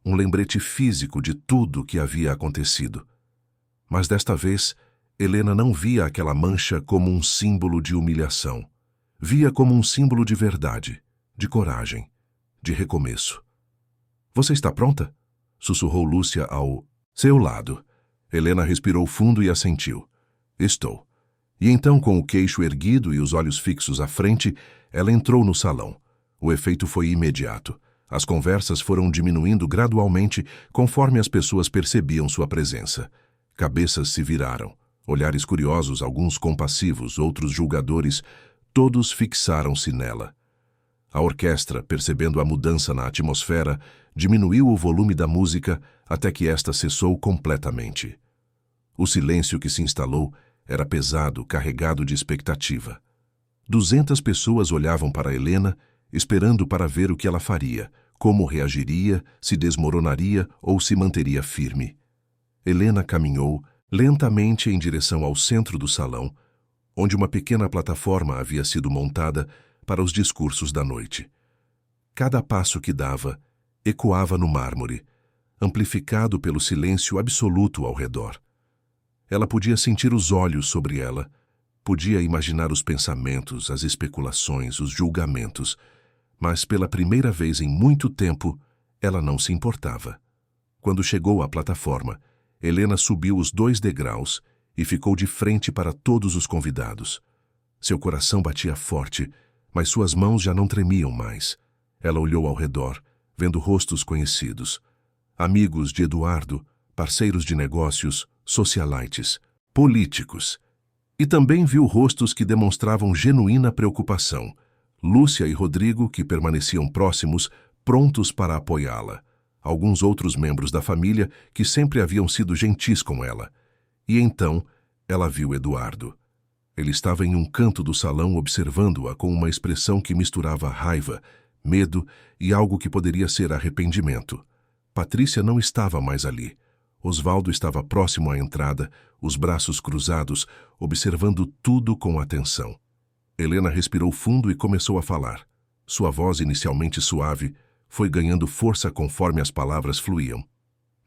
um lembrete físico de tudo o que havia acontecido. Mas desta vez, Helena não via aquela mancha como um símbolo de humilhação. Via como um símbolo de verdade, de coragem, de recomeço. Você está pronta? Sussurrou Lúcia ao seu lado. Helena respirou fundo e assentiu. Estou. E então, com o queixo erguido e os olhos fixos à frente, ela entrou no salão. O efeito foi imediato. As conversas foram diminuindo gradualmente conforme as pessoas percebiam sua presença. Cabeças se viraram. Olhares curiosos, alguns compassivos, outros julgadores, todos fixaram-se nela. A orquestra, percebendo a mudança na atmosfera, diminuiu o volume da música até que esta cessou completamente. O silêncio que se instalou era pesado, carregado de expectativa. 200 pessoas olhavam para Helena, esperando para ver o que ela faria, como reagiria, se desmoronaria ou se manteria firme. Helena caminhou lentamente em direção ao centro do salão, onde uma pequena plataforma havia sido montada para os discursos da noite. Cada passo que dava ecoava no mármore, amplificado pelo silêncio absoluto ao redor. Ela podia sentir os olhos sobre ela, podia imaginar os pensamentos, as especulações, os julgamentos, mas pela primeira vez em muito tempo, ela não se importava. Quando chegou à plataforma, Helena subiu os 2 degraus e ficou de frente para todos os convidados. Seu coração batia forte, mas suas mãos já não tremiam mais. Ela olhou ao redor, vendo rostos conhecidos. Amigos de Eduardo, parceiros de negócios, socialites, políticos. E também viu rostos que demonstravam genuína preocupação. Lúcia e Rodrigo, que permaneciam próximos, prontos para apoiá-la. Alguns outros membros da família que sempre haviam sido gentis com ela. E então, ela viu Eduardo. Ele estava em um canto do salão observando-a com uma expressão que misturava raiva, medo e algo que poderia ser arrependimento. Patrícia não estava mais ali. Osvaldo estava próximo à entrada, os braços cruzados, observando tudo com atenção. Helena respirou fundo e começou a falar. Sua voz, inicialmente suave, foi ganhando força conforme as palavras fluíam.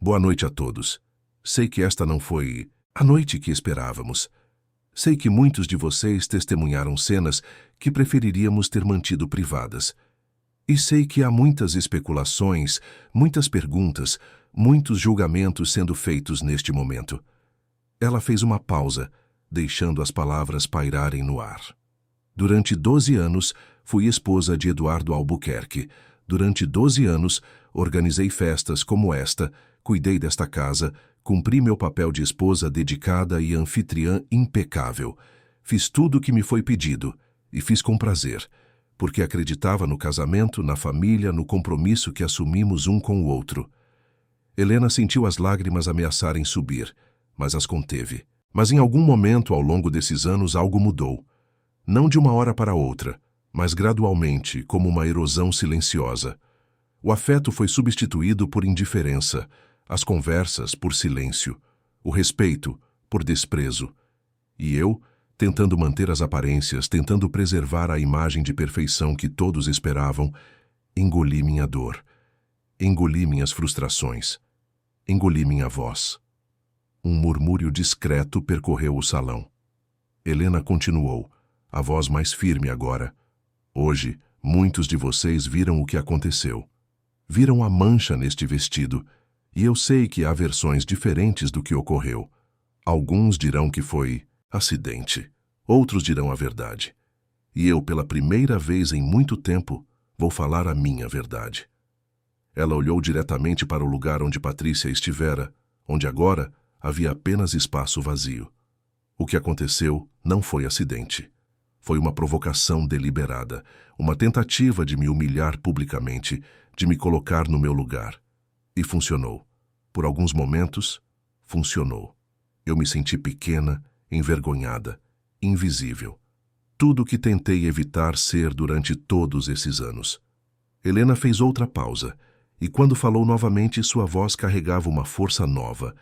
Boa noite a todos. Sei que esta não foi a noite que esperávamos. Sei que muitos de vocês testemunharam cenas que preferiríamos ter mantido privadas. E sei que há muitas especulações, muitas perguntas, muitos julgamentos sendo feitos neste momento. Ela fez uma pausa, deixando as palavras pairarem no ar. Durante 12 anos, fui esposa de Eduardo Albuquerque. Durante 12 anos, organizei festas como esta, cuidei desta casa, cumpri meu papel de esposa dedicada e anfitriã impecável. Fiz tudo o que me foi pedido, e fiz com prazer, porque acreditava no casamento, na família, no compromisso que assumimos um com o outro. Helena sentiu as lágrimas ameaçarem subir, mas as conteve. Mas em algum momento ao longo desses anos algo mudou. Não de uma hora para outra, mas gradualmente, como uma erosão silenciosa. O afeto foi substituído por indiferença, as conversas por silêncio, o respeito por desprezo. E eu, tentando manter as aparências, tentando preservar a imagem de perfeição que todos esperavam, engoli minha dor, engoli minhas frustrações, engoli minha voz. Um murmúrio discreto percorreu o salão. Helena continuou, a voz mais firme agora. Hoje, muitos de vocês viram o que aconteceu. Viram a mancha neste vestido, e eu sei que há versões diferentes do que ocorreu. Alguns dirão que foi acidente, outros dirão a verdade. E eu, pela primeira vez em muito tempo, vou falar a minha verdade. Ela olhou diretamente para o lugar onde Patrícia estivera, onde agora havia apenas espaço vazio. O que aconteceu não foi acidente. Foi uma provocação deliberada, uma tentativa de me humilhar publicamente, de me colocar no meu lugar. E funcionou. Por alguns momentos, funcionou. Eu me senti pequena, envergonhada, invisível. Tudo o que tentei evitar ser durante todos esses anos. Helena fez outra pausa, e quando falou novamente, sua voz carregava uma força nova.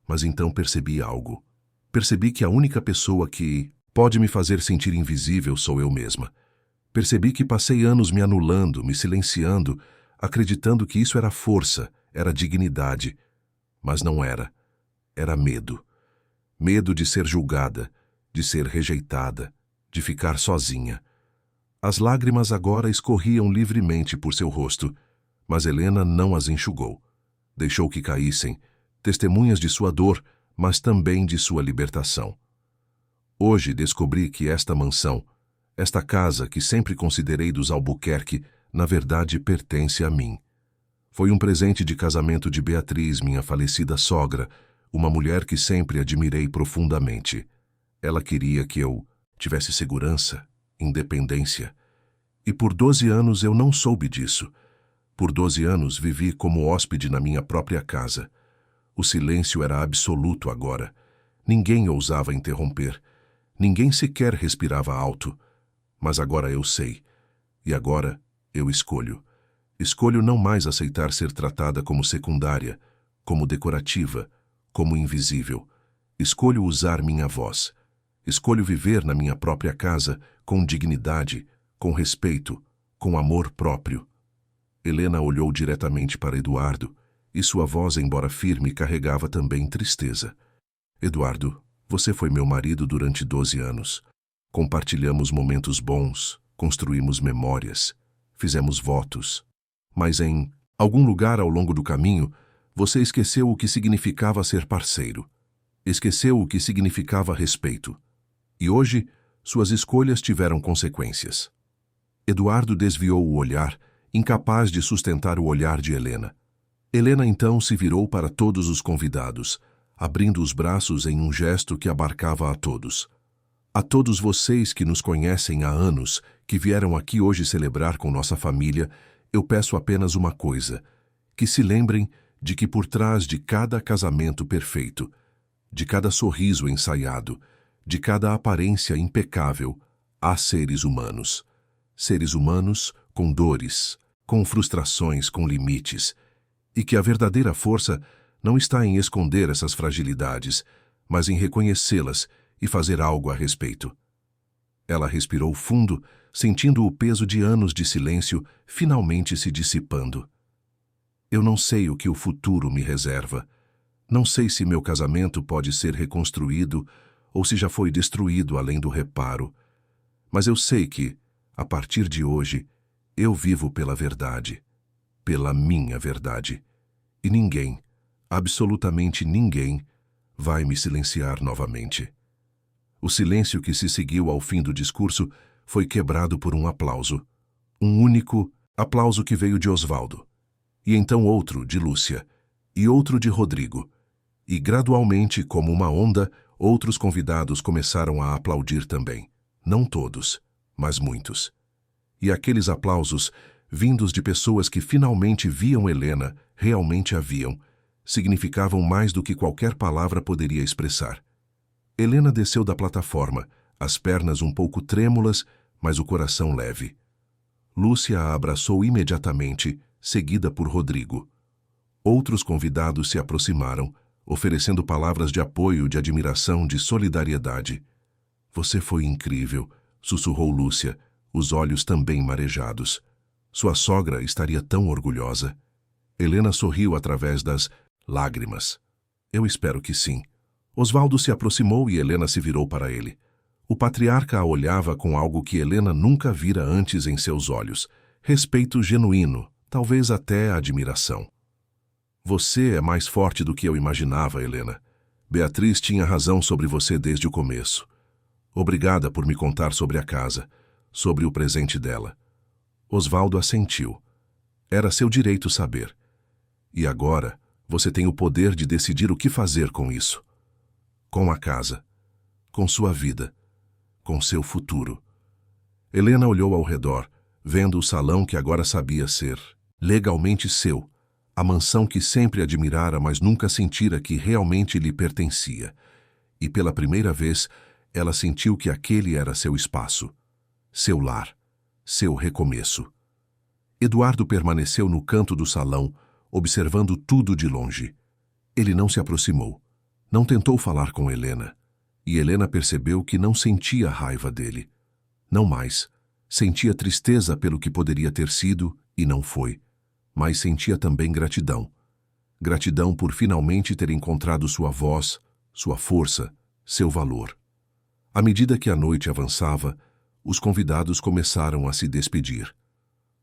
Mas então percebi algo. Percebi que a única pessoa que pode me fazer sentir invisível sou eu mesma. Percebi que passei anos me anulando, me silenciando, acreditando que isso era força, era dignidade. Mas não era. Era medo. Medo de ser julgada, de ser rejeitada, de ficar sozinha. As lágrimas agora escorriam livremente por seu rosto, mas Helena não as enxugou. Deixou que caíssem, testemunhas de sua dor, mas também de sua libertação. Hoje descobri que esta mansão, esta casa que sempre considerei dos Albuquerque, na verdade pertence a mim. Foi um presente de casamento de Beatriz, minha falecida sogra, uma mulher que sempre admirei profundamente. Ela queria que eu tivesse segurança, independência. E por 12 anos eu não soube disso. Por 12 anos vivi como hóspede na minha própria casa. O silêncio era absoluto agora. Ninguém ousava interromper. Ninguém sequer respirava alto. Mas agora eu sei. E agora eu escolho. Escolho não mais aceitar ser tratada como secundária, como decorativa, como invisível. Escolho usar minha voz. Escolho viver na minha própria casa com dignidade, com respeito, com amor próprio. Helena olhou diretamente para Eduardo, e sua voz, embora firme, carregava também tristeza. Eduardo, você foi meu marido durante 12 anos. Compartilhamos momentos bons, construímos memórias, fizemos votos. Mas em algum lugar ao longo do caminho, você esqueceu o que significava ser parceiro. Esqueceu o que significava respeito. E hoje, suas escolhas tiveram consequências. Eduardo desviou o olhar, incapaz de sustentar o olhar de Helena. Helena então se virou para todos os convidados, abrindo os braços em um gesto que abarcava a todos. A todos vocês que nos conhecem há anos, que vieram aqui hoje celebrar com nossa família, eu peço apenas uma coisa, que se lembrem de que por trás de cada casamento perfeito, de cada sorriso ensaiado, de cada aparência impecável, há seres humanos. Seres humanos com dores, com frustrações, com limites, e que a verdadeira força não está em esconder essas fragilidades, mas em reconhecê-las e fazer algo a respeito. Ela respirou fundo, sentindo o peso de anos de silêncio finalmente se dissipando. Eu não sei o que o futuro me reserva. Não sei se meu casamento pode ser reconstruído ou se já foi destruído além do reparo. Mas eu sei que, a partir de hoje, eu vivo pela verdade, pela minha verdade. E ninguém, absolutamente ninguém, vai me silenciar novamente. O silêncio que se seguiu ao fim do discurso foi quebrado por um aplauso. Um único aplauso que veio de Osvaldo. E então outro de Lúcia. E outro de Rodrigo. E gradualmente, como uma onda, outros convidados começaram a aplaudir também. Não todos, mas muitos. E aqueles aplausos, vindos de pessoas que finalmente viam Helena, realmente a viam, significavam mais do que qualquer palavra poderia expressar. Helena desceu da plataforma, as pernas um pouco trêmulas, mas o coração leve. Lúcia a abraçou imediatamente, seguida por Rodrigo. Outros convidados se aproximaram, oferecendo palavras de apoio, de admiração, de solidariedade. Você foi incrível, sussurrou Lúcia, os olhos também marejados. Sua sogra estaria tão orgulhosa. Helena sorriu através das lágrimas. Eu espero que sim. Osvaldo se aproximou e Helena se virou para ele. O patriarca a olhava com algo que Helena nunca vira antes em seus olhos. Respeito genuíno, talvez até admiração. Você é mais forte do que eu imaginava, Helena. Beatriz tinha razão sobre você desde o começo. Obrigada por me contar sobre a casa, sobre o presente dela. Osvaldo assentiu. Era seu direito saber. E agora, você tem o poder de decidir o que fazer com isso. Com a casa, com sua vida, com seu futuro. Helena olhou ao redor, vendo o salão que agora sabia ser legalmente seu, a mansão que sempre admirara, mas nunca sentira que realmente lhe pertencia. E pela primeira vez, ela sentiu que aquele era seu espaço, seu lar, seu recomeço. Eduardo permaneceu no canto do salão, observando tudo de longe. Ele não se aproximou, não tentou falar com Helena, e Helena percebeu que não sentia raiva dele. Não mais. Sentia tristeza pelo que poderia ter sido e não foi, mas sentia também gratidão. Gratidão por finalmente ter encontrado sua voz, sua força, seu valor. À medida que a noite avançava, os convidados começaram a se despedir.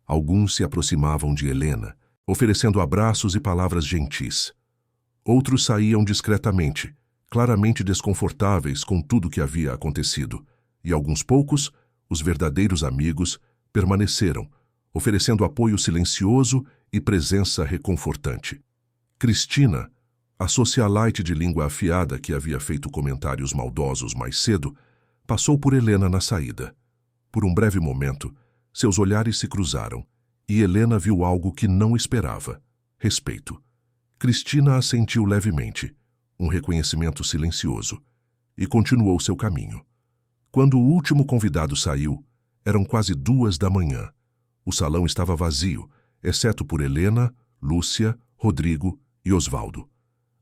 Alguns se aproximavam de Helena, oferecendo abraços e palavras gentis. Outros saíam discretamente, claramente desconfortáveis com tudo que havia acontecido, e alguns poucos, os verdadeiros amigos, permaneceram, oferecendo apoio silencioso e presença reconfortante. Cristina, a socialite de língua afiada que havia feito comentários maldosos mais cedo, passou por Helena na saída. Por um breve momento, seus olhares se cruzaram, e Helena viu algo que não esperava: respeito. Cristina assentiu levemente, um reconhecimento silencioso, e continuou seu caminho. Quando o último convidado saiu, eram quase 2 da manhã. O salão estava vazio, exceto por Helena, Lúcia, Rodrigo e Osvaldo.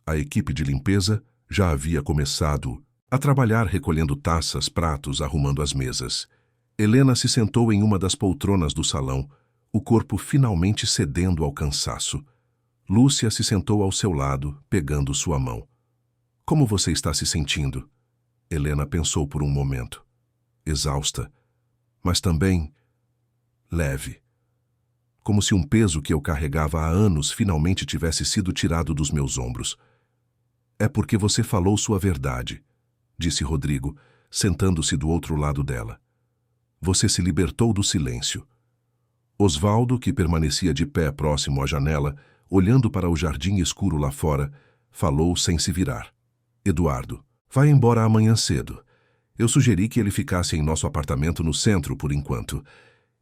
A equipe de limpeza já havia começado a trabalhar recolhendo taças, pratos, arrumando as mesas. Helena se sentou em uma das poltronas do salão, o corpo finalmente cedendo ao cansaço. Lúcia se sentou ao seu lado, pegando sua mão. Como você está se sentindo? Helena pensou por um momento. Exausta, mas também leve. Como se um peso que eu carregava há anos finalmente tivesse sido tirado dos meus ombros. É porque você falou sua verdade, disse Rodrigo, sentando-se do outro lado dela. Você se libertou do silêncio. Osvaldo, que permanecia de pé próximo à janela, olhando para o jardim escuro lá fora, falou sem se virar. Eduardo, vai embora amanhã cedo. Eu sugeri que ele ficasse em nosso apartamento no centro por enquanto.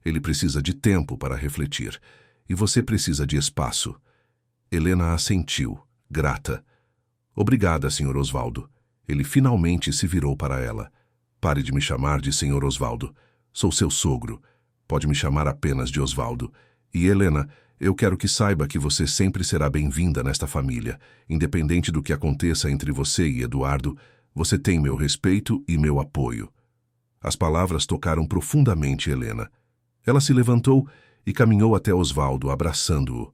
Ele precisa de tempo para refletir. E você precisa de espaço. Helena assentiu, grata. Obrigada, Sr. Osvaldo. Ele finalmente se virou para ela. Pare de me chamar de Sr. Osvaldo. Sou seu sogro. Pode me chamar apenas de Osvaldo. E, Helena, eu quero que saiba que você sempre será bem-vinda nesta família. Independente do que aconteça entre você e Eduardo, você tem meu respeito e meu apoio. As palavras tocaram profundamente Helena. Ela se levantou e caminhou até Osvaldo, abraçando-o.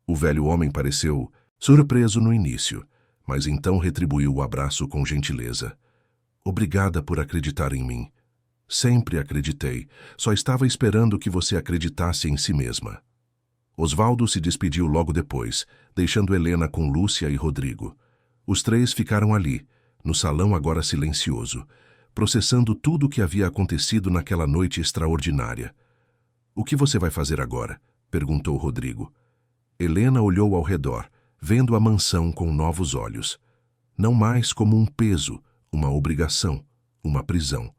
O velho homem pareceu surpreso no início, mas então retribuiu o abraço com gentileza. Obrigada por acreditar em mim. Sempre acreditei, só estava esperando que você acreditasse em si mesma. Osvaldo se despediu logo depois, deixando Helena com Lúcia e Rodrigo. Os 3 ficaram ali, no salão agora silencioso, processando tudo o que havia acontecido naquela noite extraordinária. O que você vai fazer agora? Perguntou Rodrigo. Helena olhou ao redor, vendo a mansão com novos olhos. Não mais como um peso, uma obrigação, uma prisão,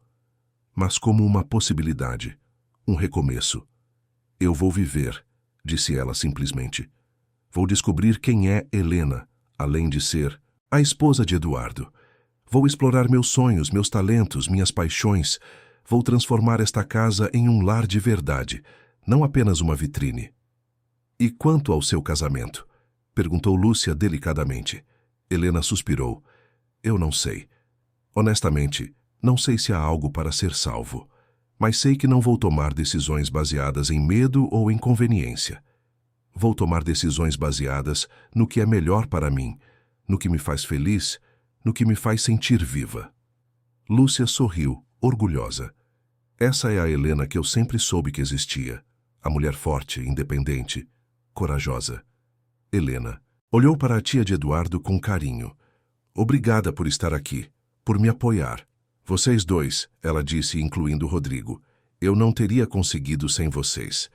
mas como uma possibilidade, um recomeço. Eu vou viver, disse ela simplesmente. Vou descobrir quem é Helena, além de ser a esposa de Eduardo. Vou explorar meus sonhos, meus talentos, minhas paixões. Vou transformar esta casa em um lar de verdade, não apenas uma vitrine. E quanto ao seu casamento? Perguntou Lúcia delicadamente. Helena suspirou. Eu não sei. Honestamente, não sei se há algo para ser salvo. Mas sei que não vou tomar decisões baseadas em medo ou em conveniência. Vou tomar decisões baseadas no que é melhor para mim, no que me faz feliz, no que me faz sentir viva. Lúcia sorriu, orgulhosa. Essa é a Helena que eu sempre soube que existia. A mulher forte, independente, corajosa. Helena olhou para a tia de Eduardo com carinho. Obrigada por estar aqui, por me apoiar. Vocês dois, ela disse, incluindo Rodrigo. Eu não teria conseguido sem vocês.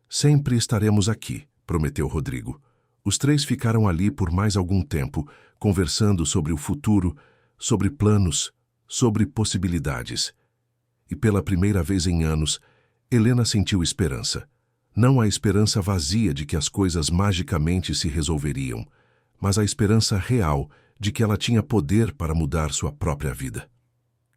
Sempre estaremos aqui, prometeu Rodrigo. Os três ficaram ali por mais algum tempo, conversando sobre o futuro, sobre planos, sobre possibilidades. E pela primeira vez em anos, Helena sentiu esperança. Não a esperança vazia de que as coisas magicamente se resolveriam, mas a esperança real de que ela tinha poder para mudar sua própria vida.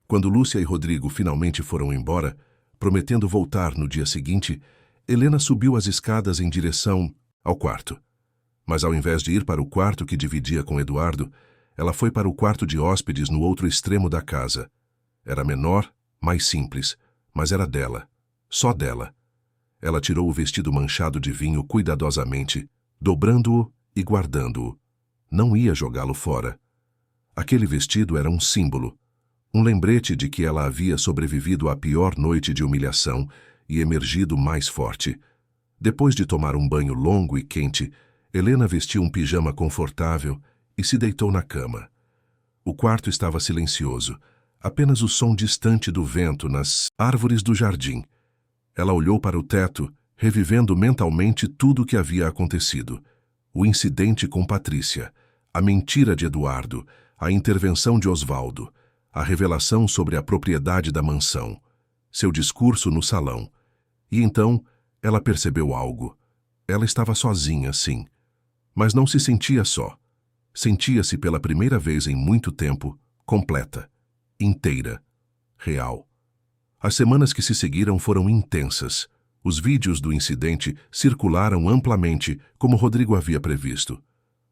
Quando Lúcia e Rodrigo finalmente foram embora, prometendo voltar no dia seguinte, Helena subiu as escadas em direção ao quarto. Mas ao invés de ir para o quarto que dividia com Eduardo, ela foi para o quarto de hóspedes no outro extremo da casa. Era menor, mais simples, mas era dela, só dela. Ela tirou o vestido manchado de vinho cuidadosamente, dobrando-o e guardando-o. Não ia jogá-lo fora. Aquele vestido era um símbolo, um lembrete de que ela havia sobrevivido à pior noite de humilhação e emergido mais forte. Depois de tomar um banho longo e quente, Helena vestiu um pijama confortável e se deitou na cama. O quarto estava silencioso, apenas o som distante do vento nas árvores do jardim. Ela olhou para o teto, revivendo mentalmente tudo o que havia acontecido. O incidente com Patrícia, a mentira de Eduardo, a intervenção de Osvaldo, a revelação sobre a propriedade da mansão, seu discurso no salão. E então, ela percebeu algo. Ela estava sozinha, sim. Mas não se sentia só. Sentia-se pela primeira vez em muito tempo, completa, inteira, real. As semanas que se seguiram foram intensas. Os vídeos do incidente circularam amplamente, como Rodrigo havia previsto.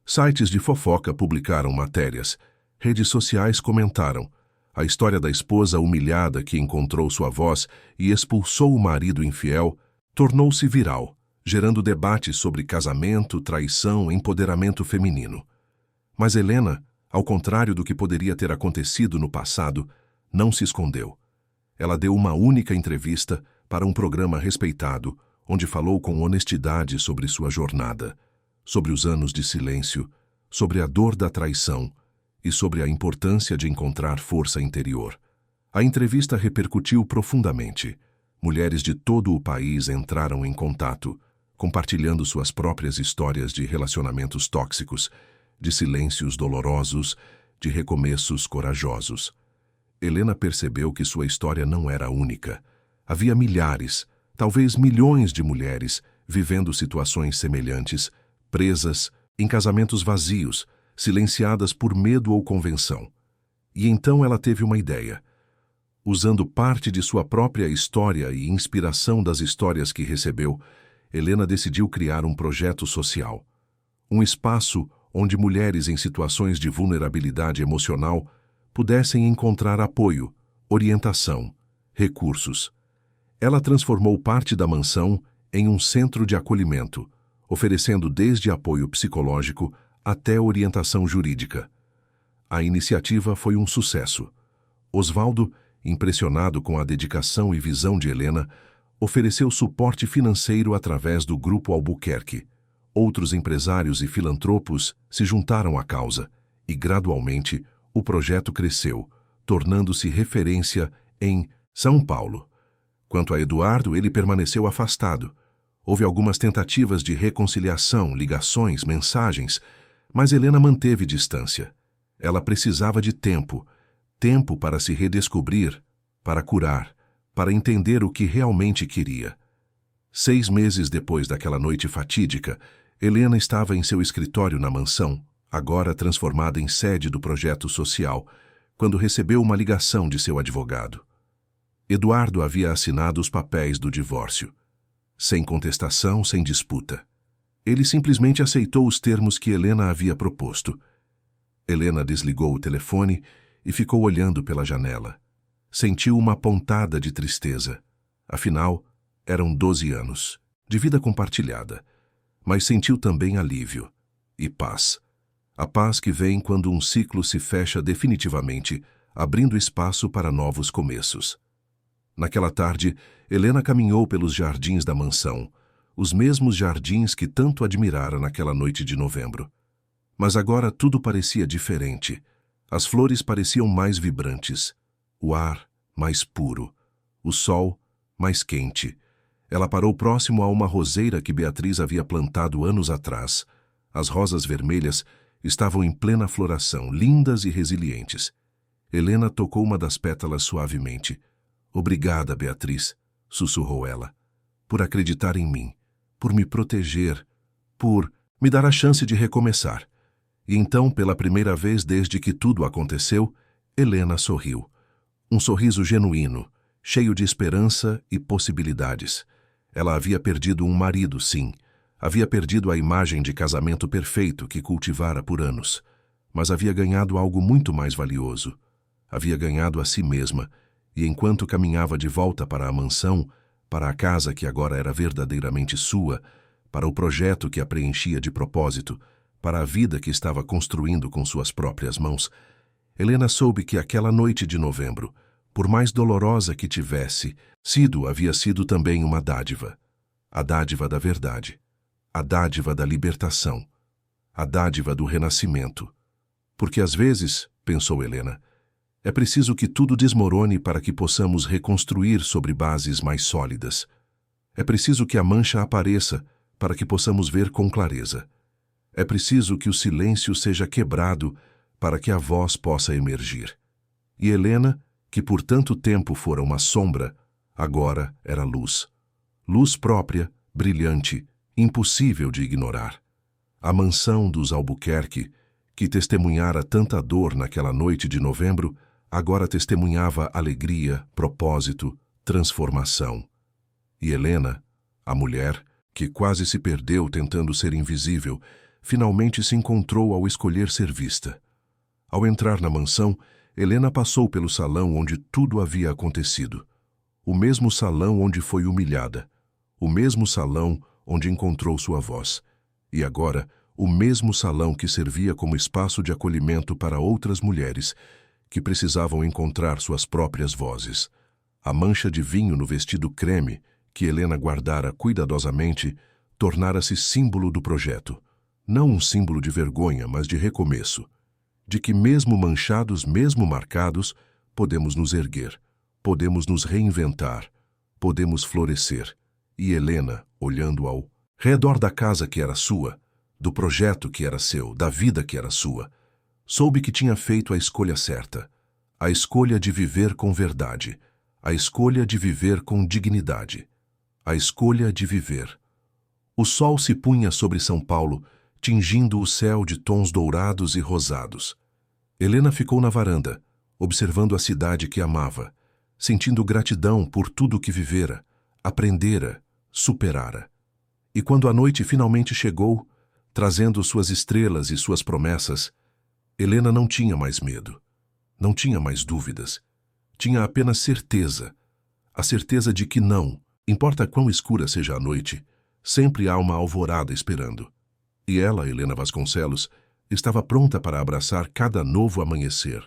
Sites de fofoca publicaram matérias. Redes sociais comentaram. A história da esposa humilhada que encontrou sua voz e expulsou o marido infiel tornou-se viral, gerando debates sobre casamento, traição, empoderamento feminino. Mas Helena, ao contrário do que poderia ter acontecido no passado, não se escondeu. Ela deu uma única entrevista para um programa respeitado, onde falou com honestidade sobre sua jornada, sobre os anos de silêncio, sobre a dor da traição e sobre a importância de encontrar força interior. A entrevista repercutiu profundamente. Mulheres de todo o país entraram em contato, compartilhando suas próprias histórias de relacionamentos tóxicos, de silêncios dolorosos, de recomeços corajosos. Helena percebeu que sua história não era única. Havia milhares, talvez milhões de mulheres vivendo situações semelhantes, presas, em casamentos vazios, silenciadas por medo ou convenção. E então ela teve uma ideia. Usando parte de sua própria história e inspiração das histórias que recebeu, Helena decidiu criar um projeto social. Um espaço onde mulheres em situações de vulnerabilidade emocional pudessem encontrar apoio, orientação, recursos. Ela transformou parte da mansão em um centro de acolhimento, oferecendo desde apoio psicológico até orientação jurídica. A iniciativa foi um sucesso. Osvaldo, impressionado com a dedicação e visão de Helena, ofereceu suporte financeiro através do Grupo Albuquerque. Outros empresários e filantropos se juntaram à causa e, gradualmente, o projeto cresceu, tornando-se referência em São Paulo. Quanto a Eduardo, ele permaneceu afastado. Houve algumas tentativas de reconciliação, ligações, mensagens, mas Helena manteve distância. Ela precisava de tempo, tempo para se redescobrir, para curar, para entender o que realmente queria. 6 meses depois daquela noite fatídica, Helena estava em seu escritório na mansão, agora transformada em sede do projeto social, quando recebeu uma ligação de seu advogado. Eduardo havia assinado os papéis do divórcio. Sem contestação, sem disputa. Ele simplesmente aceitou os termos que Helena havia proposto. Helena desligou o telefone e ficou olhando pela janela. Sentiu uma pontada de tristeza. Afinal, eram 12 anos, de vida compartilhada. Mas sentiu também alívio e paz. A paz que vem quando um ciclo se fecha definitivamente, abrindo espaço para novos começos. Naquela tarde, Helena caminhou pelos jardins da mansão, os mesmos jardins que tanto admirara naquela noite de novembro. Mas agora tudo parecia diferente. As flores pareciam mais vibrantes, o ar mais puro, o sol mais quente. Ela parou próximo a uma roseira que Beatriz havia plantado anos atrás. As rosas vermelhas estavam em plena floração, lindas e resilientes. Helena tocou uma das pétalas suavemente. "Obrigada, Beatriz", sussurrou ela, "por acreditar em mim, por me proteger, por me dar a chance de recomeçar." E então, pela primeira vez desde que tudo aconteceu, Helena sorriu. Um sorriso genuíno, cheio de esperança e possibilidades. Ela havia perdido um marido, sim. Havia perdido a imagem de casamento perfeito que cultivara por anos. Mas havia ganhado algo muito mais valioso. Havia ganhado a si mesma, e enquanto caminhava de volta para a mansão, para a casa que agora era verdadeiramente sua, para o projeto que a preenchia de propósito, para a vida que estava construindo com suas próprias mãos, Helena soube que aquela noite de novembro, por mais dolorosa que tivesse sido, havia sido também uma dádiva. A dádiva da verdade. A dádiva da libertação. A dádiva do renascimento. Porque às vezes, pensou Helena, é preciso que tudo desmorone para que possamos reconstruir sobre bases mais sólidas. É preciso que a mancha apareça para que possamos ver com clareza. É preciso que o silêncio seja quebrado para que a voz possa emergir. E Helena, que por tanto tempo fora uma sombra, agora era luz. Luz própria, brilhante, impossível de ignorar. A mansão dos Albuquerque, que testemunhara tanta dor naquela noite de novembro, agora testemunhava alegria, propósito, transformação. E Helena, a mulher, que quase se perdeu tentando ser invisível, finalmente se encontrou ao escolher ser vista. Ao entrar na mansão, Helena passou pelo salão onde tudo havia acontecido. O mesmo salão onde foi humilhada. O mesmo salão onde encontrou sua voz. E agora, o mesmo salão que servia como espaço de acolhimento para outras mulheres que precisavam encontrar suas próprias vozes. A mancha de vinho no vestido creme, que Helena guardara cuidadosamente, tornara-se símbolo do projeto. Não um símbolo de vergonha, mas de recomeço. De que mesmo manchados, mesmo marcados, podemos nos erguer, podemos nos reinventar, podemos florescer. E Helena, olhando ao redor da casa que era sua, do projeto que era seu, da vida que era sua, soube que tinha feito a escolha certa, a escolha de viver com verdade, a escolha de viver com dignidade, a escolha de viver. O sol se punha sobre São Paulo, tingindo o céu de tons dourados e rosados. Helena ficou na varanda, observando a cidade que amava, sentindo gratidão por tudo o que vivera, aprendera, superara. E quando a noite finalmente chegou, trazendo suas estrelas e suas promessas, Helena não tinha mais medo, não tinha mais dúvidas. Tinha apenas certeza, a certeza de que não, importa quão escura seja a noite, sempre há uma alvorada esperando. E ela, Helena Vasconcelos, estava pronta para abraçar cada novo amanhecer.